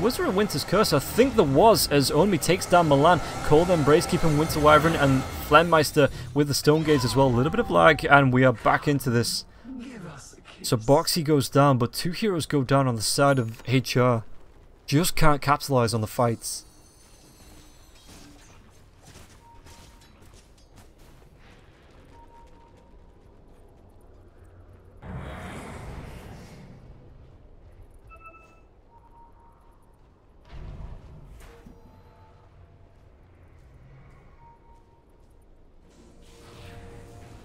was there a Winter's Curse? I think there was, as Onmi takes down Milan. Cold Embrace keeping Winter Wyvern and Flammeister with the Stone Gaze as well. A little bit of lag, and we are back into this. So Boxy goes down, but 2 heroes go down on the side of HR. Just can't capitalize on the fights.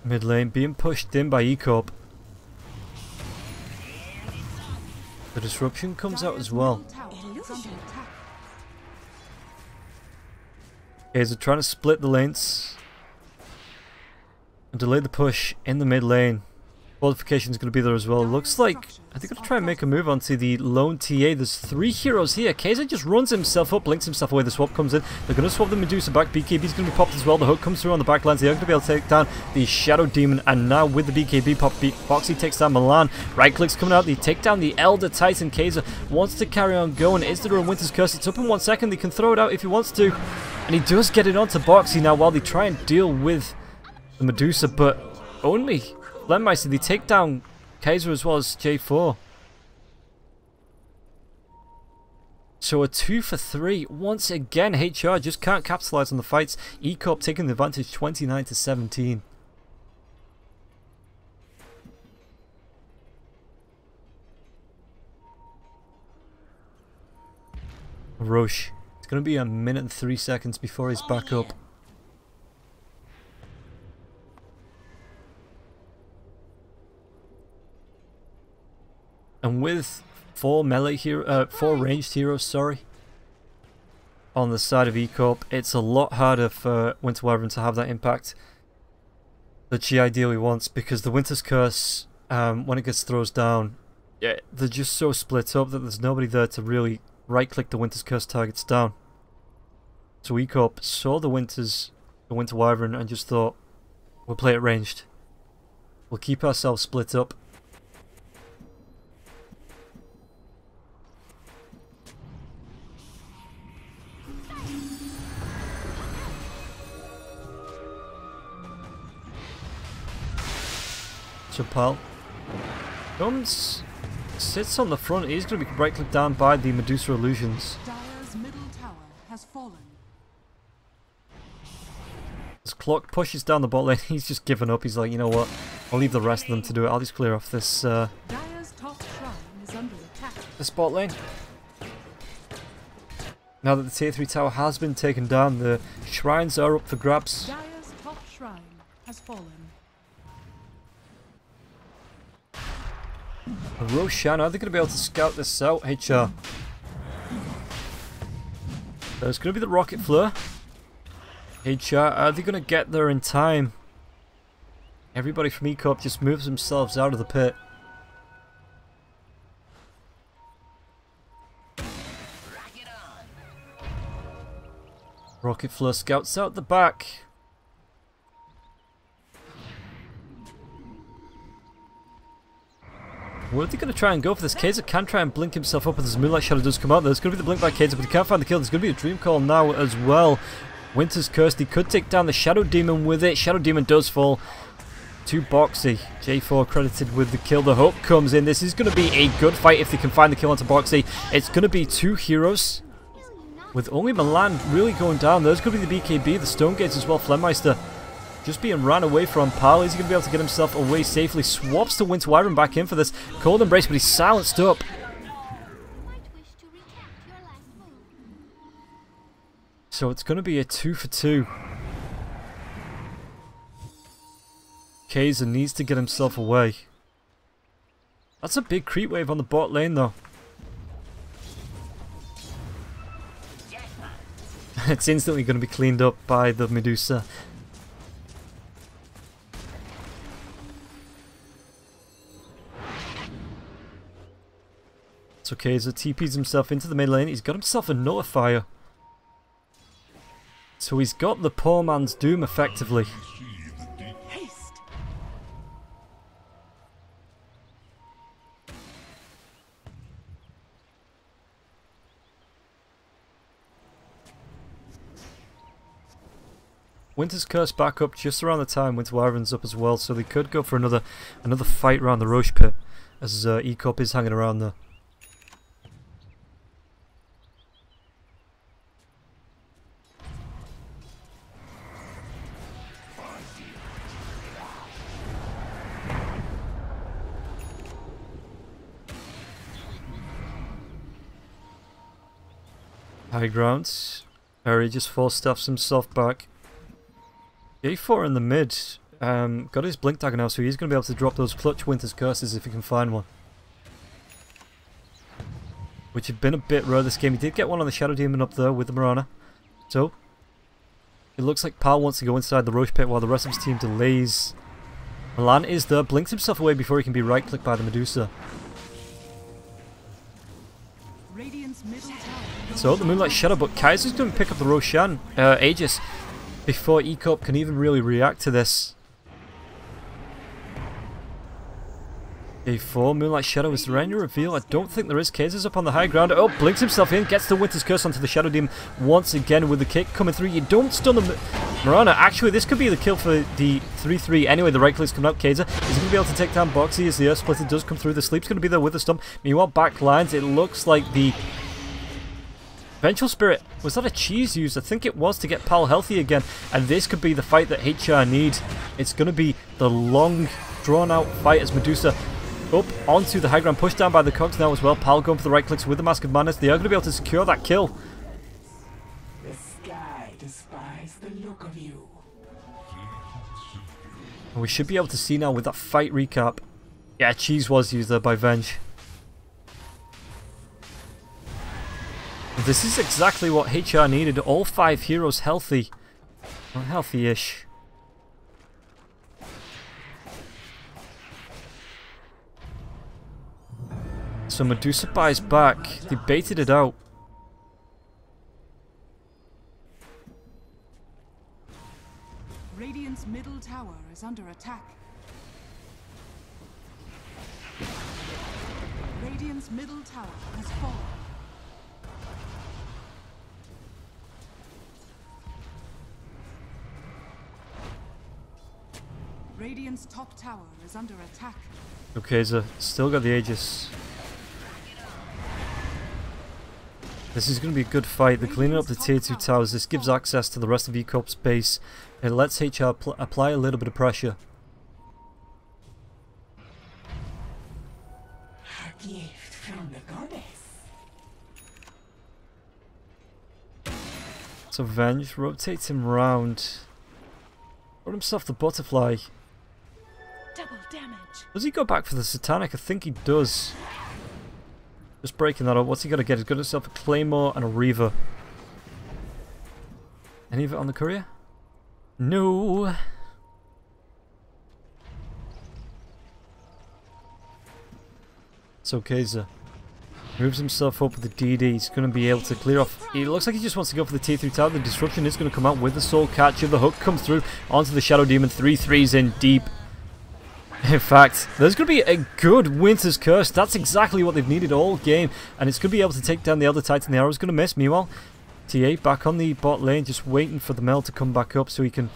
Mid lane being pushed in by Ecorp. The disruption comes out as well. Okay, so trying to split the lanes and delay the push in the mid lane. Qualification is going to be there as well. Looks like I think they're going to try and make a move onto the lone TA. There's 3 heroes here. Kaiser just runs himself up, blinks himself away. The swap comes in. They're going to swap the Medusa back. BKB's going to be popped as well. The hook comes through on the back lines. They're going to be able to take down the Shadow Demon. And now with the BKB pop, Boxy takes down Milan. Right clicks coming out. They take down the Elder Titan. Kaiser wants to carry on going. Is there a Winter's Curse? It's up in 1 second. They can throw it out if he wants to. And he does get it onto Boxy now while they try and deal with the Medusa. But only Lemeister. They take down Kaiser as well as J4. So a 2 for 3. Once again, HR just can't capitalize on the fights. Ecorp taking the advantage 29 to 17. Roche. It's going to be a minute and 3 seconds before he's back up. And with 4 ranged heroes, sorry, on the side of Ecorp, it's a lot harder for Winter Wyvern to have that impact that she ideally wants, because the Winter's Curse, when it gets throws down, yeah, they're just so split up that there's nobody there to really right-click the Winter's Curse targets down. So Ecorp saw the Winter Wyvern and just thought, we'll play it ranged. We'll keep ourselves split up. So Pal comes, sits on the front. He's going to be right clicked down by the Medusa Illusions. Dire's middle tower has fallen. As Clock pushes down the bot lane, he's just given up. He's like, you know what? I'll leave the rest of them to do it. I'll just clear off this Dire's top shrine is under attack. this bot lane. Now that the tier 3 tower has been taken down, the shrines are up for grabs. Dire's top shrine has fallen. Roshan, are they going to be able to scout this out? HR. There's going to be the Rocket Flare. HR, are they going to get there in time? Everybody from Ecorp just moves themselves out of the pit. Rocket Flare scouts out the back. Where are they going to try and go for this? Kaiser can try and blink himself up as his Moonlight Shadow does come out. There's going to be the blink by Kaiser, but he can't find the kill. There's going to be a Dream Call now as well. Winter's Curse, he could take down the Shadow Demon with it. Shadow Demon does fall to Boxy. J4 credited with the kill. The hook comes in. This is going to be a good fight if they can find the kill onto Boxy. It's going to be 2 heroes, with only Milan really going down. There's going to be the BKB, the Stone Gates as well. Flemeister just being ran away from. Pal, is he going to be able to get himself away safely? Swaps to Winter Wyvern back in for this Cold Embrace, but he's silenced up. So it's going to be a 2 for 2. Kaiser needs to get himself away. That's a big creep wave on the bot lane though. It's instantly going to be cleaned up by the Medusa. So Kaiser TPs himself into the mid lane. He's got himself a Nullifier. So he's got the poor man's doom effectively. Haste. Winter's Curse back up just around the time Winter Wyvern's up as well, so they could go for another fight around the Roche pit as Ecorp is hanging around there. High ground. Harry just force stuffs himself back. J4 in the mid. got his blink dagger now, so he's going to be able to drop those clutch Winter's Curses if he can find one. Which had been a bit rare this game. He did get one on the Shadow Demon up there with the Marana. So, it looks like Pal wants to go inside the Roche Pit while the rest of his team delays. Milan is there, blinks himself away before he can be right-clicked by the Medusa. So, the Moonlight Shadow, but Kaiser's going to pick up the Roshan, Aegis, before E-Cup can even really react to this. A4, Moonlight Shadow, is there any reveal? I don't think there is. Kaiser's up on the high ground. Oh, blinks himself in, gets the Winter's Curse onto the Shadow Demon once again with the kick coming through. You don't stun the Marana. Actually, this could be the kill for the 3-3. Anyway, the right click's coming out. Kaiser is going to be able to take down Boxy as the Earth Splitter does come through. The Sleep's going to be there with the stump. Meanwhile, back lines, it looks like the Vengeful Spirit, was that a cheese used? I think it was, to get Pal healthy again. And this could be the fight that HR need. It's going to be the long, drawn-out fight as Medusa up onto the high ground, pushed down by the cogs now as well. Pal going for the right clicks with the Mask of Madness. They are going to be able to secure that kill. The sky despises the look of you. And we should be able to see now with that fight recap. Yeah, cheese was used there by Venge. This is exactly what HR needed. All 5 heroes healthy. Well, healthy-ish. So Medusa buys back. They baited it out. Radiant's middle tower is under attack. Radiant's middle tower has fallen. Radiant's top tower is under attack. Okay, so still got the Aegis. This is going to be a good fight. They're cleaning up the tier 2 towers. This gives access to the rest of E-Cup's base. It lets HR apply a little bit of pressure. A gift from the goddess. So Venge rotates him round. Got himself the butterfly. Double damage. Does he go back for the Satanic? I think he does. Just breaking that up. What's he got to get? He's got himself a Claymore and a Reaver. Any of it on the courier? No. So Kaiser moves himself up with the DD. He's going to be able to clear off. It looks like he just wants to go for the T3 tower. The disruption is going to come out with the Soul Catcher. The hook comes through onto the Shadow Demon. 3-3s in deep. In fact, there's going to be a good Winter's Curse. That's exactly what they've needed all game. And it's going to be able to take down the Elder Titan. The arrow's going to miss. Meanwhile, TA back on the bot lane, just waiting for the Mel to come back up so he can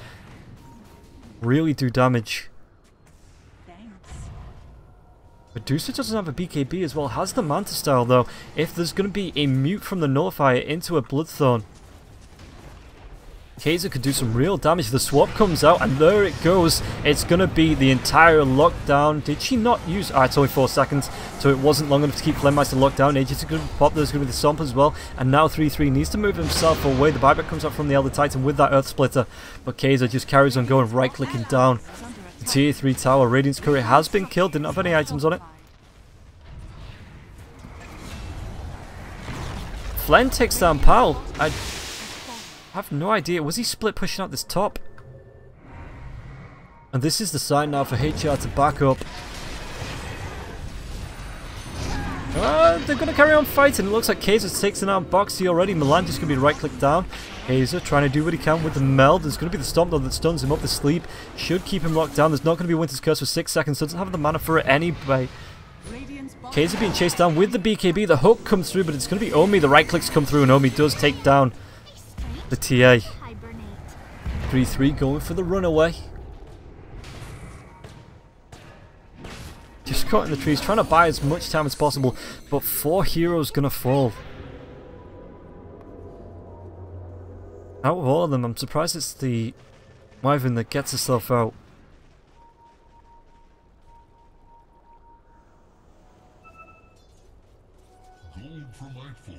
really do damage. Thanks. Medusa doesn't have a BKB as well. Has the Manta style though. If there's going to be a mute from the Nullifier into a Bloodthorn, Kaiser could do some real damage. The swap comes out and there it goes. It's going to be the entire lockdown. Did she not use... Ah, it's only 4 seconds, so it wasn't long enough to keep Flemmeister locked down. Aegis is going to pop. There's going to be the Stomp as well. And now 3-3 needs to move himself away. The buyback comes out from the Elder Titan with that Earth Splitter. But Kaiser just carries on going, right-clicking down. The Tier 3 tower. Radiant's Courier has been killed. Didn't have any items on it. Flen takes down Pal. I have no idea. Was he split pushing out this top? And this is the sign now for HR to back up. They're going to carry on fighting. It looks like Kaiser's taken out Boxy already. Milan just going to be right-clicked down. Kaiser trying to do what he can with the meld. There's going to be the Stomp though that stuns him up to sleep. Should keep him locked down. There's not going to be Winter's Curse for 6 seconds. So doesn't have the mana for it anyway. Kaiser being chased down with the BKB. The hook comes through, but it's going to be Omi. The right-clicks come through and Omi does take down the TA. 3-3 going for the runaway. Just caught in the trees, trying to buy as much time as possible, but 4 heroes gonna fall. Out of all of them, I'm surprised it's the Wyvern that gets herself out. Gold for my four.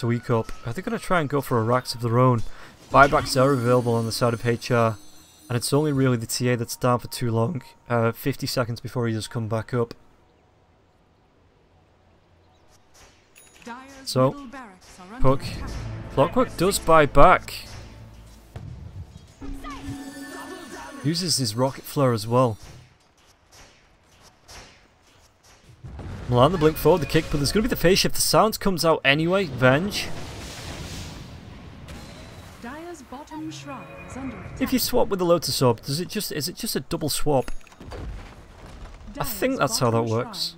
to E-Corp. Are they going to try and go for a racks of their own? Buybacks are available on the side of HR. And it's only really the TA that's down for too long. 50 seconds before he does come back up. So, Puck. Clockwork does buy back. Uses his rocket flare as well. Milan the blink forward, the kick, but there's going to be the phase shift. The sound comes out anyway. Venge. If you swap with the Lotus Orb, is it just a double swap? I think that's how that works.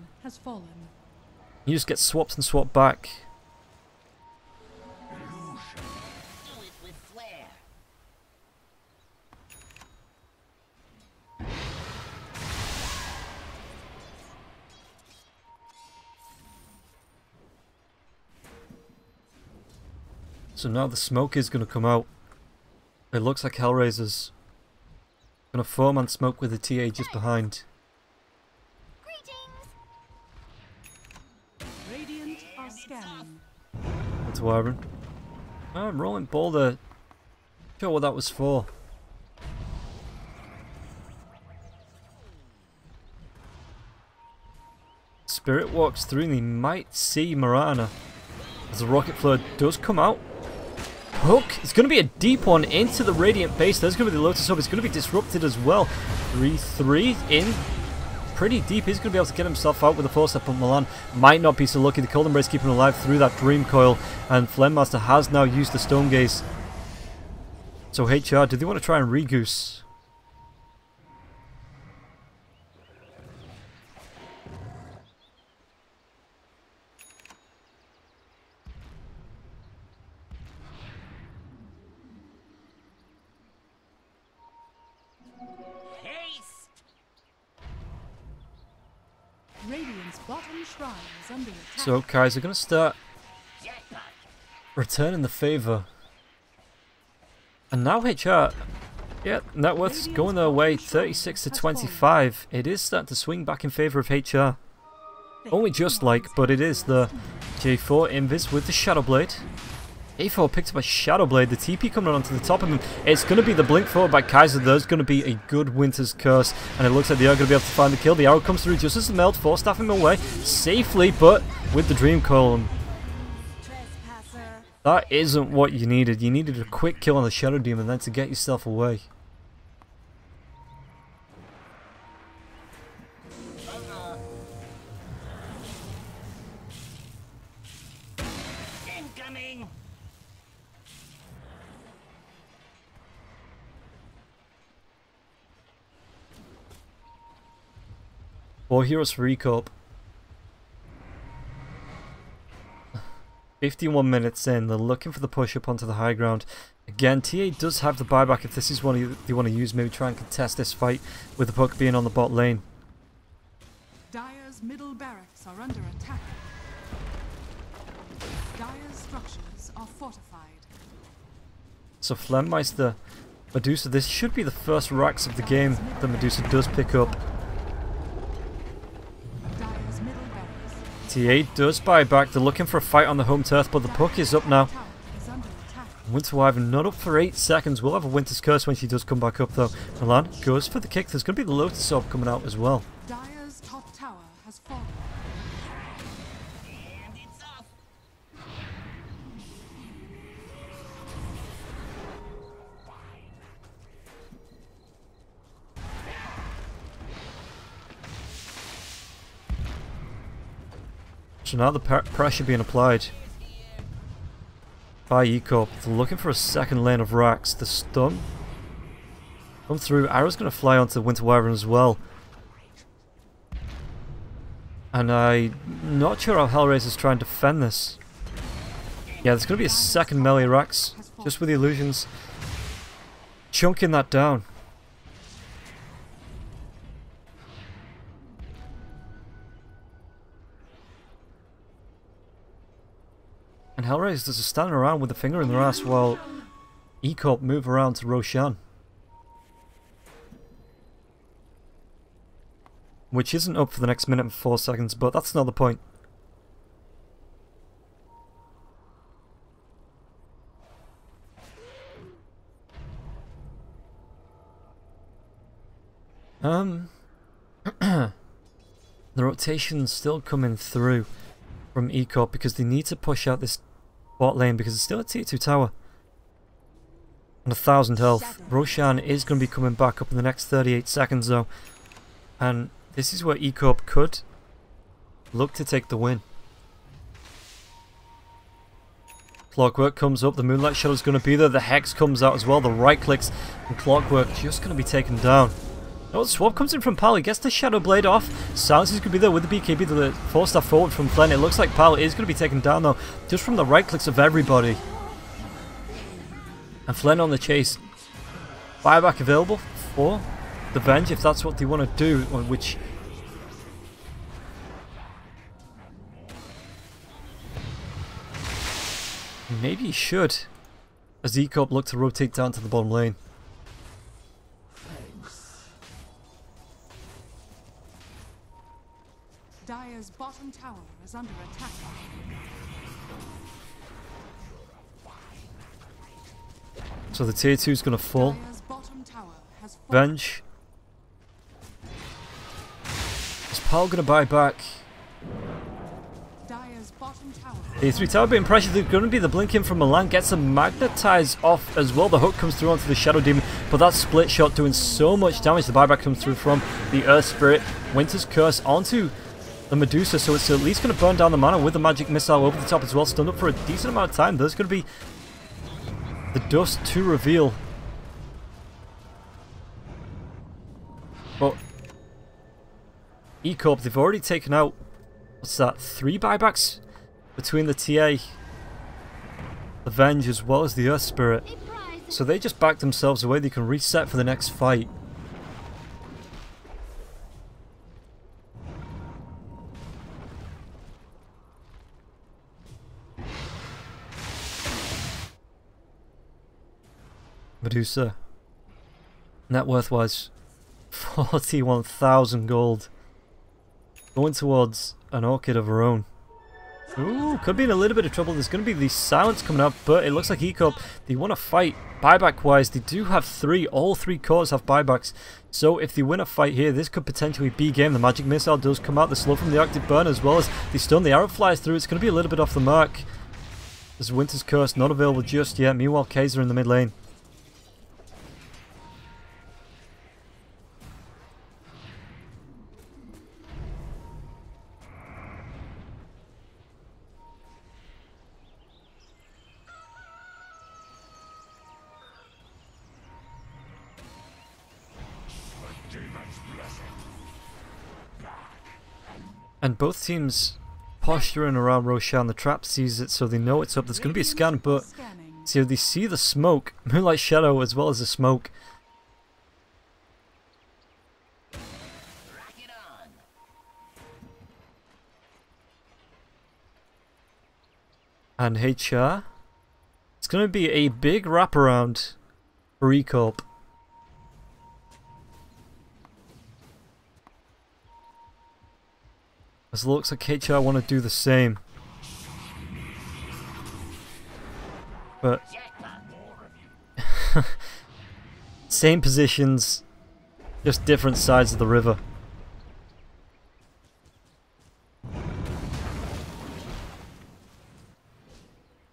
You just get swapped and swapped back. So now the smoke is going to come out. It looks like HellRaisers. Going to form and smoke with the TA just behind. Radiant are scanning. That's Wyvern. I'm rolling boulder. Not sure what that was for. Spirit walks through and he might see Marana. As the rocket flare does come out. Hook! It's going to be a deep one into the Radiant base. There's going to be the Lotus Orb. It's going to be disrupted as well. 3-3 in. Pretty deep. He's going to be able to get himself out with a 4-step, but Milan might not be so lucky. The Cold Embrace keeping him alive through that Dream Coil. And Flamemaster has now used the Stone Gaze. So HR, do they want to try and re-goose? Radiant's bottom shrine is under attack. So Kai's are going to start returning the favour. And now HR, yeah, net worth's going their way, 36 to 25. It is starting to swing back in favour of HR. Only just like, but it is the J4 Invis with the Shadow Blade. A4 picked up a Shadow Blade, the TP coming onto the top of him. It's going to be the blink forward by Kaiser. There's going to be a good Winter's Curse, and it looks like they are going to be able to find the kill. The arrow comes through just as the meld, force-staff him away safely, but with the Dream Coil. That isn't what you needed. You needed a quick kill on the Shadow Demon then to get yourself away. Incoming! Four heroes for E-Corp. 51 minutes in, they're looking for the push up onto the high ground. Again, TA does have the buyback if this is one they want to use, maybe try and contest this fight with the puck being on the bot lane. Dire's middle barracks are under attack. Dire's structures are fortified. So Flemmeister, Medusa, this should be the first racks of the game that Medusa does pick up. Dire's middle barracks TA does buy back, they're looking for a fight on the home turf, but the puck is up now. tower is under attack. Winter Wyvern not up for 8 seconds. We'll have a Winter's Curse when she does come back up though. Milan goes for the kick. There's going to be the Lotus Orb coming out as well. Dire's top tower has fallen. And it's off! So now the pressure being applied by E-Corp. They're looking for a second lane of racks. The stun come through. Arrow's going to fly onto the Winter Wyvern as well. And I'm not sure how HellRaisers try and defend this. Yeah, there's going to be a second melee racks just with the illusions chunking that down. And HellRaisers are standing around with a finger in their ass while E-Corp move around to Roshan. Which isn't up for the next minute and 4 seconds, but that's not the point. The rotation's still coming through from ECOP because they need to push out this bot lane because it's still a tier 2 tower. And 1,000 health. Roshan is going to be coming back up in the next 38 seconds though. And this is where ECOP could look to take the win. Clockwork comes up, the Moonlight Shadow's going to be there, the Hex comes out as well, the right clicks, and Clockwork just going to be taken down. Oh, the swap comes in from Pal, he gets the Shadow Blade off, Silence is going to be there with the BKB, the force staff forward from Flen. It looks like Pal is going to be taken down though, just from the right clicks of everybody. And Flen on the chase. Buyback available for the Venge if that's what they want to do, which... maybe he should, as ECOP look to rotate down to the bottom lane. Dire's bottom tower is under attack. So the tier 2 is going to fall. Dire's bottom tower has Venge. Is Pal going to buy back? Dire's bottom tower. The 3 tower being pressured, there's going to be the blink in from Milan, gets a magnetize off as well. The hook comes through onto the Shadow Demon, but that split shot doing so much damage. The buyback comes through from the Earth Spirit. Winter's Curse onto the Medusa, so it's at least going to burn down the mana with the magic missile over the top as well. Stunned up for a decent amount of time. There's going to be the dust to reveal. But ECOP, they've already taken out, what's that, 3 buybacks between the TA, the Venge, as well as the Earth Spirit. So they just backed themselves away. They can reset for the next fight. Medusa, net worth wise, 41,000 gold. Going towards an Orchid of her own. Ooh, could be in a little bit of trouble. There's going to be the Silence coming up, but it looks like ECOP, they want to fight buyback wise. They do have 3, all 3 cores have buybacks. So if they win a fight here, this could potentially be game. The magic missile does come out, the slow from the Arctic Burn, as well as the stun. The arrow flies through. It's going to be a little bit off the mark. There's Winter's Curse not available just yet. Meanwhile, Kaiser in the mid lane. And both teams posturing around Roshan. The trap sees it, so they know it's up. There's going to be a scan, but so they see the smoke, Moonlight Shadow as well as the smoke. And HR, it's going to be a big wraparound for ECOP. As it looks like HR want to do the same. But same positions, just different sides of the river.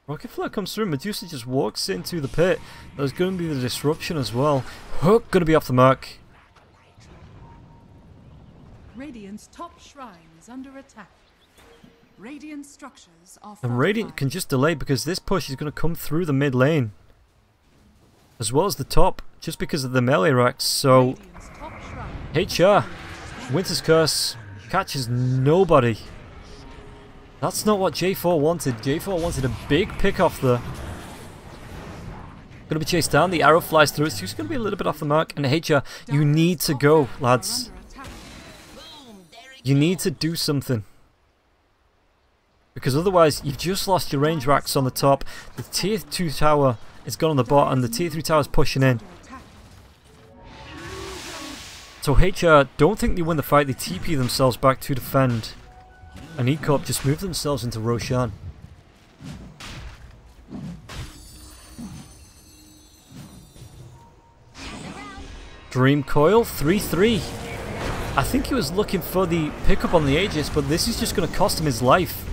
Rocket Flare comes through, Medusa just walks into the pit. There's going to be the disruption as well. Hook going to be off the mark. Radiant's top shrine is under attack. Radiant structures are And Radiant fortified. can just delay because this push is going to come through the mid lane. As well as the top, just because of the melee racks. So Radiant's top shrine HR, Winter's Curse, catches nobody. That's not what J4 wanted. J4 wanted a big pick off there. Going to be chased down, the arrow flies through, it's just going to be a little bit off the mark. And HR, you need to go, lads. You need to do something. Because otherwise, you've just lost your range racks on the top. The tier 2 tower is gone on the bot, and the tier 3 tower is pushing in. So HR don't think they win the fight, they TP themselves back to defend. And ECOP just move themselves into Roshan. Dream Coil, 3-3. I think he was looking for the pickup on the Aegis, but this is just going to cost him his life.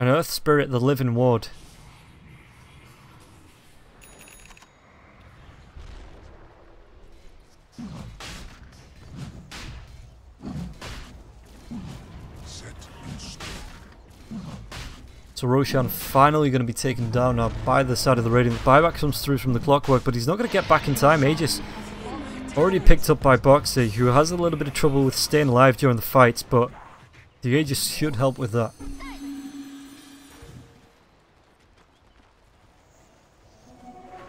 An Earth Spirit, the Living Ward. So Roshan finally going to be taken down now by the side of the Radiant. Buyback comes through from the Clockwork, but he's not going to get back in time. Aegis already picked up by Boxy, who has a little bit of trouble with staying alive during the fights, but the Aegis should help with that.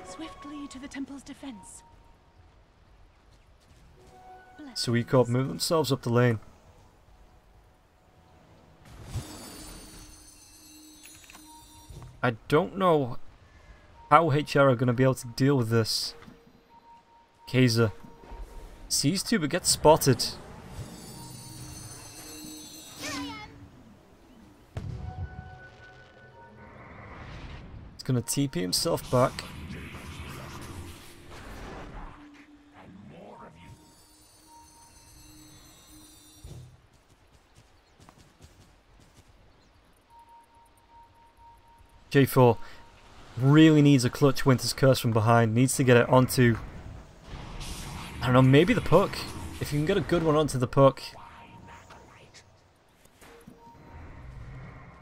Swiftly to the temple's defense. So ECOP move themselves up the lane. I don't know how HR are going to be able to deal with this. Kaiser sees to but gets spotted. He's going to TP himself back. J4 really needs a clutch Winter's Curse from behind. Needs to get it onto, I don't know, maybe the puck. If you can get a good one onto the puck.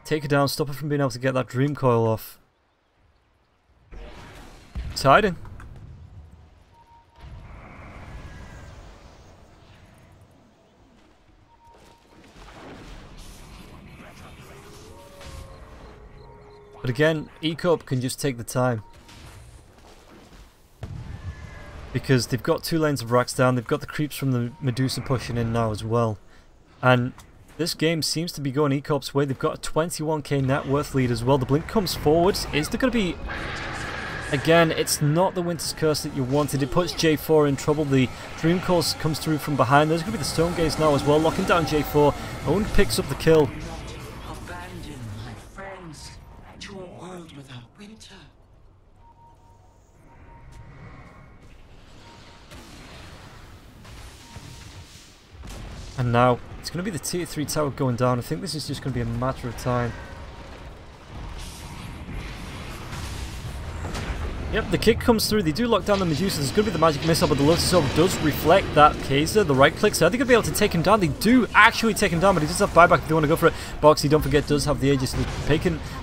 Take it down, stop it from being able to get that Dream Coil off. It's hiding. But again, ECOP can just take the time. Because they've got 2 lanes of racks down, they've got the creeps from the Medusa pushing in now as well. And this game seems to be going ECOP's way. They've got a 21k net worth lead as well. The blink comes forward. Is there going to be... Again, it's not the Winter's Curse that you wanted. It puts J4 in trouble. The Dream Course comes through from behind. There's going to be the Stone Gaze now as well, locking down J4. Owen picks up the kill. Abandon my friends to a world without winter. And now, it's going to be the tier 3 tower going down. I think this is just going to be a matter of time. Yep, the kick comes through. They do lock down the Medusa. There's going to be the magic missile, but the Lotus Orb does reflect that Kaiser. The right click, so are they going to be able to take him down? They do actually take him down, but he does have buyback if they want to go for it. Boxy, don't forget, does have the Aegis.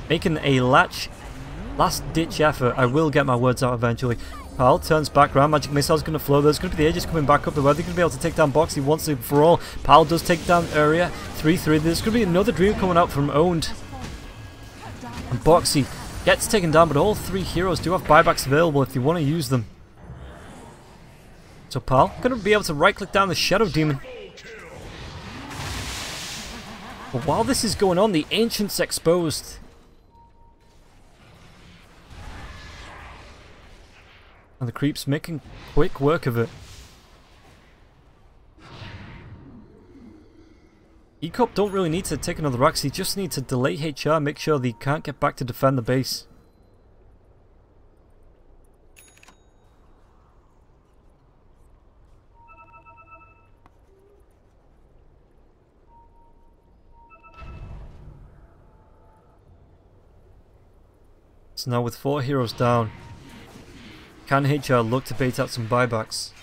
Making a last-ditch effort. I will get my words out eventually. Pal turns back around. Magic Missile's going to flow. There's going to be the Aegis coming back up. Are they going to be able to take down Boxy once and for all? Pal does take down Area. 3-3. There's going to be another Dream coming out from Owned. And Boxy gets taken down, but all 3 heroes do have buybacks available if you want to use them. So Pal going to be able to right-click down the Shadow Demon. But while this is going on, the Ancient's exposed. And the creeps making quick work of it. ECOP don't really need to take another axe, he just need to delay HR, make sure they can't get back to defend the base. So now with 4 heroes down, can HR look to bait out some buybacks?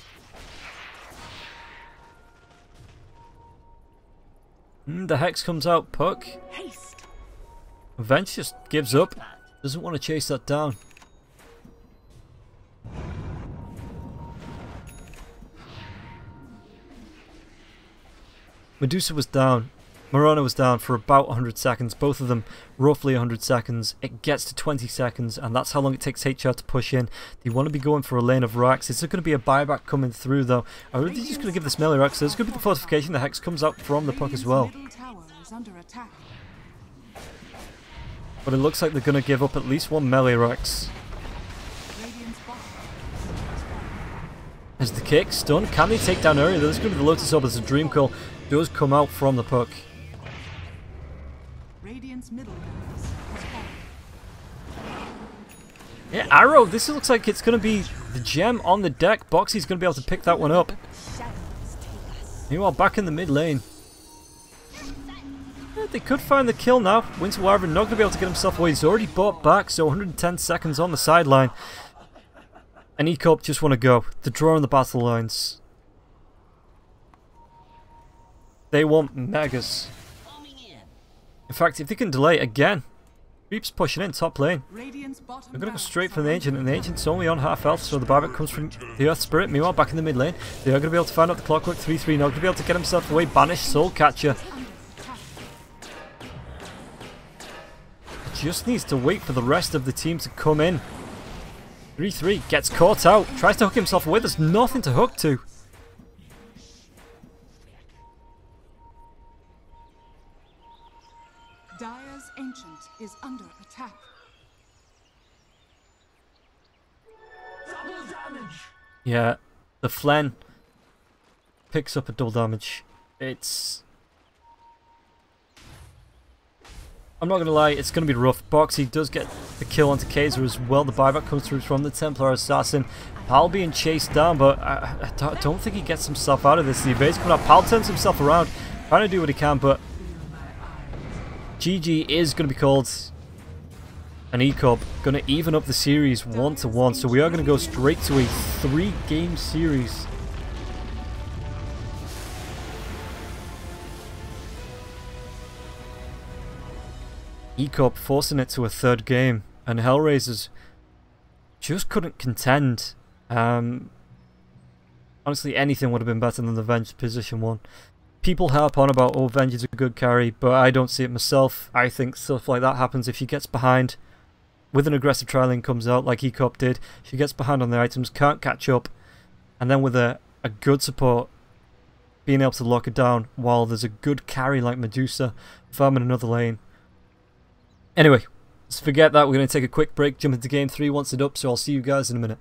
The Hex comes out, Puck. Venge just gives up, doesn't want to chase that down. Medusa was down. Morona was down for about 100 seconds, both of them roughly 100 seconds. It gets to 20 seconds, and that's how long it takes HR to push in. They want to be going for a lane of racks. Is there going to be a buyback coming through, though? Or are they just going to give this melee racks? There's going to be the fortification. The Hex comes out from the Puck as well. But it looks like they're going to give up at least 1 melee racks. As the kick, stun, can they take down Area? There's going to be the Lotus Orb as the Dream Call does come out from the Puck. Radiant's middle barracks has fallen. Yeah, Arrow, this looks like it's going to be the gem on the deck. Boxy's going to be able to pick that one up. Meanwhile, back in the mid lane. Yeah, they could find the kill now. Winter Wyvern not going to be able to get himself away. He's already bought back, so 110 seconds on the sideline. And ECOP just want to go. The draw on the battle lines. They want megas. In fact, if they can delay again, Creep's pushing in top lane. They're going to go straight for the Ancient, and the Ancient's only on half health, so the buyback comes from the Earth Spirit. Meanwhile, back in the mid lane, they are going to be able to find out the Clockwork 3-3. Not going to be able to get himself away. Banished Soul Catcher. Just needs to wait for the rest of the team to come in. 3-3, gets caught out, tries to hook himself away. There's nothing to hook to. Dire's Ancient is under attack. Double damage. Yeah, the Flen picks up a double damage. I'm not going to lie, it's going to be rough. Boxy does get the kill onto Kaiser as well. The buyback comes through from the Templar Assassin. Pal being chased down, but I don't think he gets himself out of this. The evade coming up. Pal turns himself around, trying to do what he can, but GG is going to be called an ECOP. Going to even up the series 1-1. So we are going to go straight to a 3-game series. ECOP forcing it to a 3rd game, and HellRaisers just couldn't contend. Honestly, anything would have been better than the Venge position 1. People harp on about, oh, Venge is a good carry, but I don't see it myself. I think stuff like that happens if she gets behind with an aggressive trialing comes out like ECOP did. She gets behind on the items, can't catch up, and then with a good support being able to lock it down while there's a good carry like Medusa farming another lane. Anyway, let's forget that. We're going to take a quick break, jump into game 3 once it's up, so I'll see you guys in a minute.